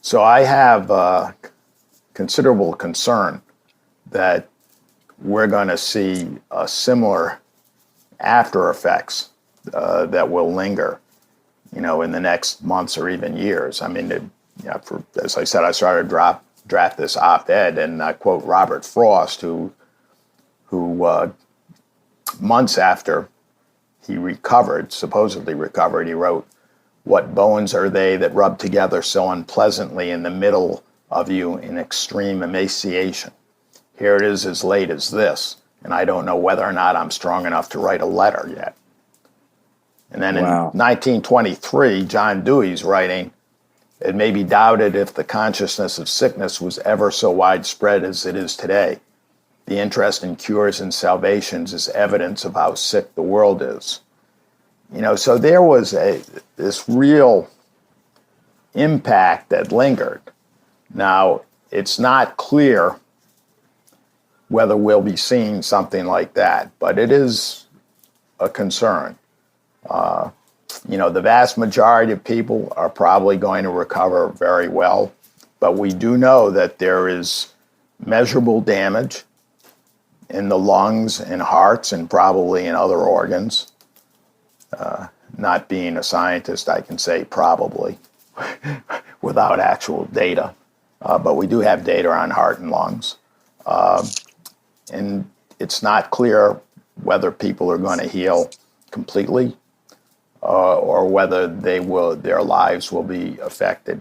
So I have considerable concern that we're going to see similar after effects that will linger, in the next months or even years. I mean, as I said, I started to draft this op-ed, and I quote Robert Frost, who months after he supposedly recovered, he wrote, "What bones are they that rub together so unpleasantly in the middle of you in extreme emaciation? Here it is as late as this, and I don't know whether or not I'm strong enough to write a letter yet." And then in 1923, John Dewey's writing, "It may be doubted if the consciousness of sickness was ever so widespread as it is today. The interest in cures and salvations is evidence of how sick the world is." So there was this real impact that lingered. Now, it's not clear whether we'll be seeing something like that, but it is a concern. The vast majority of people are probably going to recover very well, but we do know that there is measurable damage in the lungs and hearts and probably in other organs. Not being a scientist, I can say probably without actual data, but we do have data on heart and lungs. And it's not clear whether people are going to heal completely or whether their lives will be affected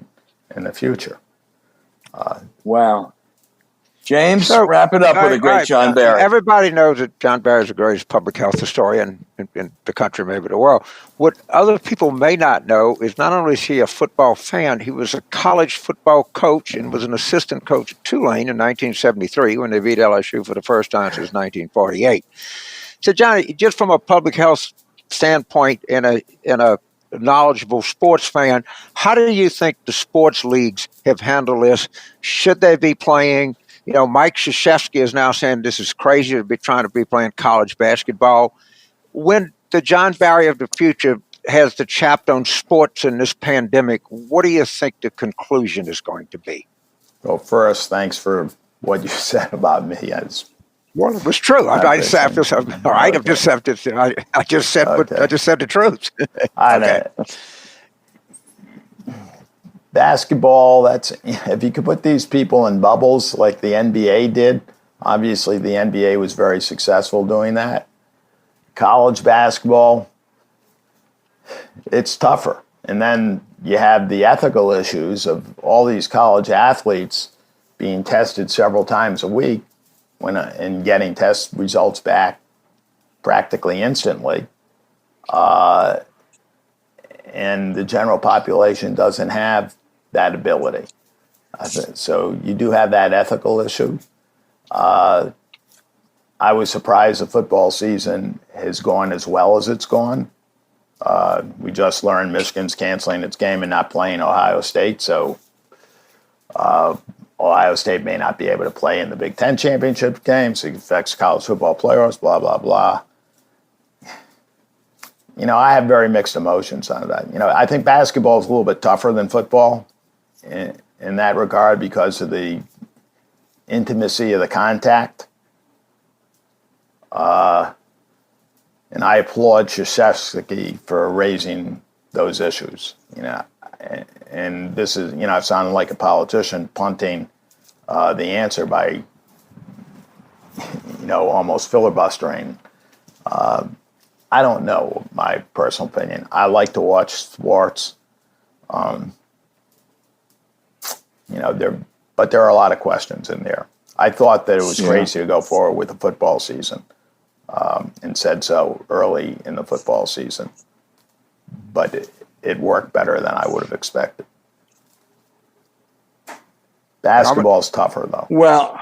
in the future. Wow. James, wrap it up with a great John Barry. Everybody knows that John Barry is the greatest public health historian in the country, maybe the world. What other people may not know is not only is he a football fan, he was a college football coach and was an assistant coach at Tulane in 1973 when they beat LSU for the first time since 1948. So, Johnny, just from a public health standpoint and a knowledgeable sports fan, how do you think the sports leagues have handled this? Should they be playing? Mike Krzyzewski is now saying this is crazy to be trying to be playing college basketball. When the John Barry of the future has the chapter on sports in this pandemic, what do you think the conclusion is going to be? Well, first, thanks for what you said about me. Well, it was true. I just have to. All right, Okay. I just said the truth. Okay. Basketball. If you could put these people in bubbles like the NBA did. Obviously, the NBA was very successful doing that. College basketball, it's tougher. And then you have the ethical issues of all these college athletes being tested several times a week and getting test results back practically instantly. And the general population doesn't have that ability. So you do have that ethical issue. I was surprised the football season has gone as well as it's gone. We just learned Michigan's canceling its game and not playing Ohio State, so Ohio State may not be able to play in the Big Ten championship game, so it affects college football playoffs, blah, blah, blah. I have very mixed emotions on that. I think basketball is a little bit tougher than football in that regard because of the intimacy of the contact. And I applaud Krzyzewski for raising those issues. And this is, I've sounded like a politician punting the answer by, almost filibustering. I don't know, my personal opinion. I like to watch sports. But there are a lot of questions in there. I thought that it was crazy to go forward with the football season, and said so early in the football season. But it worked better than I would have expected. Basketball's tougher, though. Well,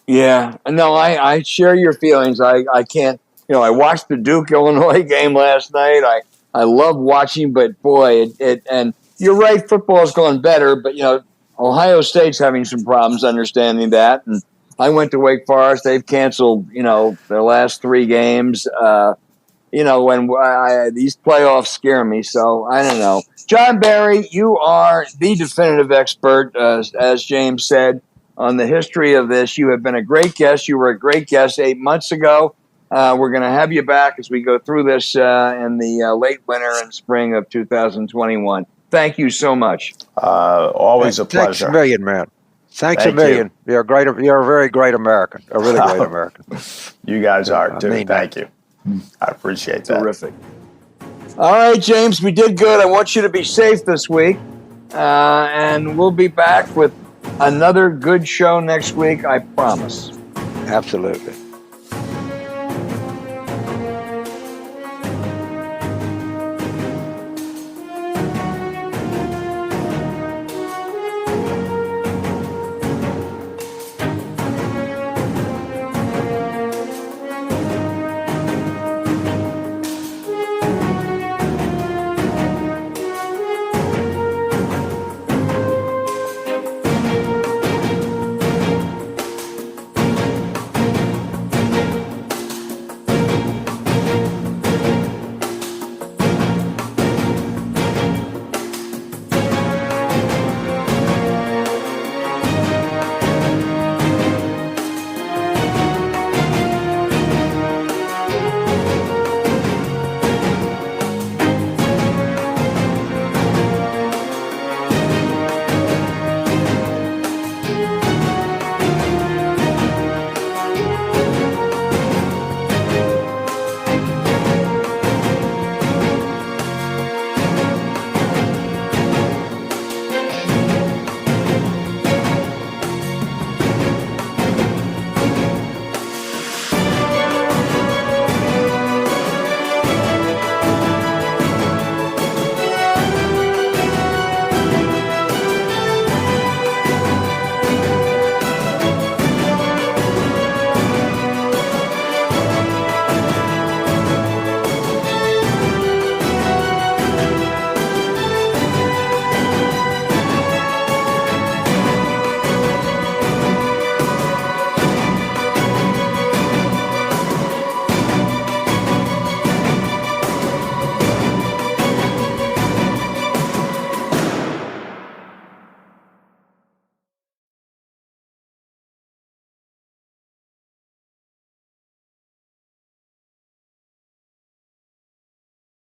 yeah. No, I share your feelings. I can't, I watched the Duke-Illinois game last night. I love watching, but boy, and you're right, football's gone better, but, Ohio State's having some problems understanding that. And I went to Wake Forest. They've canceled, their last 3 games. When these playoffs scare me, so I don't know. John Barry, you are the definitive expert, as James said, on the history of this. You have been a great guest. You were a great guest 8 months ago. We're going to have you back as we go through this in the late winter and spring of 2021. Thank you so much. Always a pleasure. Thanks a million, man. Thanks a million. You're a very great American. A really great American. You guys are too. Thank you. I appreciate that. Terrific. All right, James, we did good. I want you to be safe this week. And we'll be back with another good show next week, I promise. Absolutely.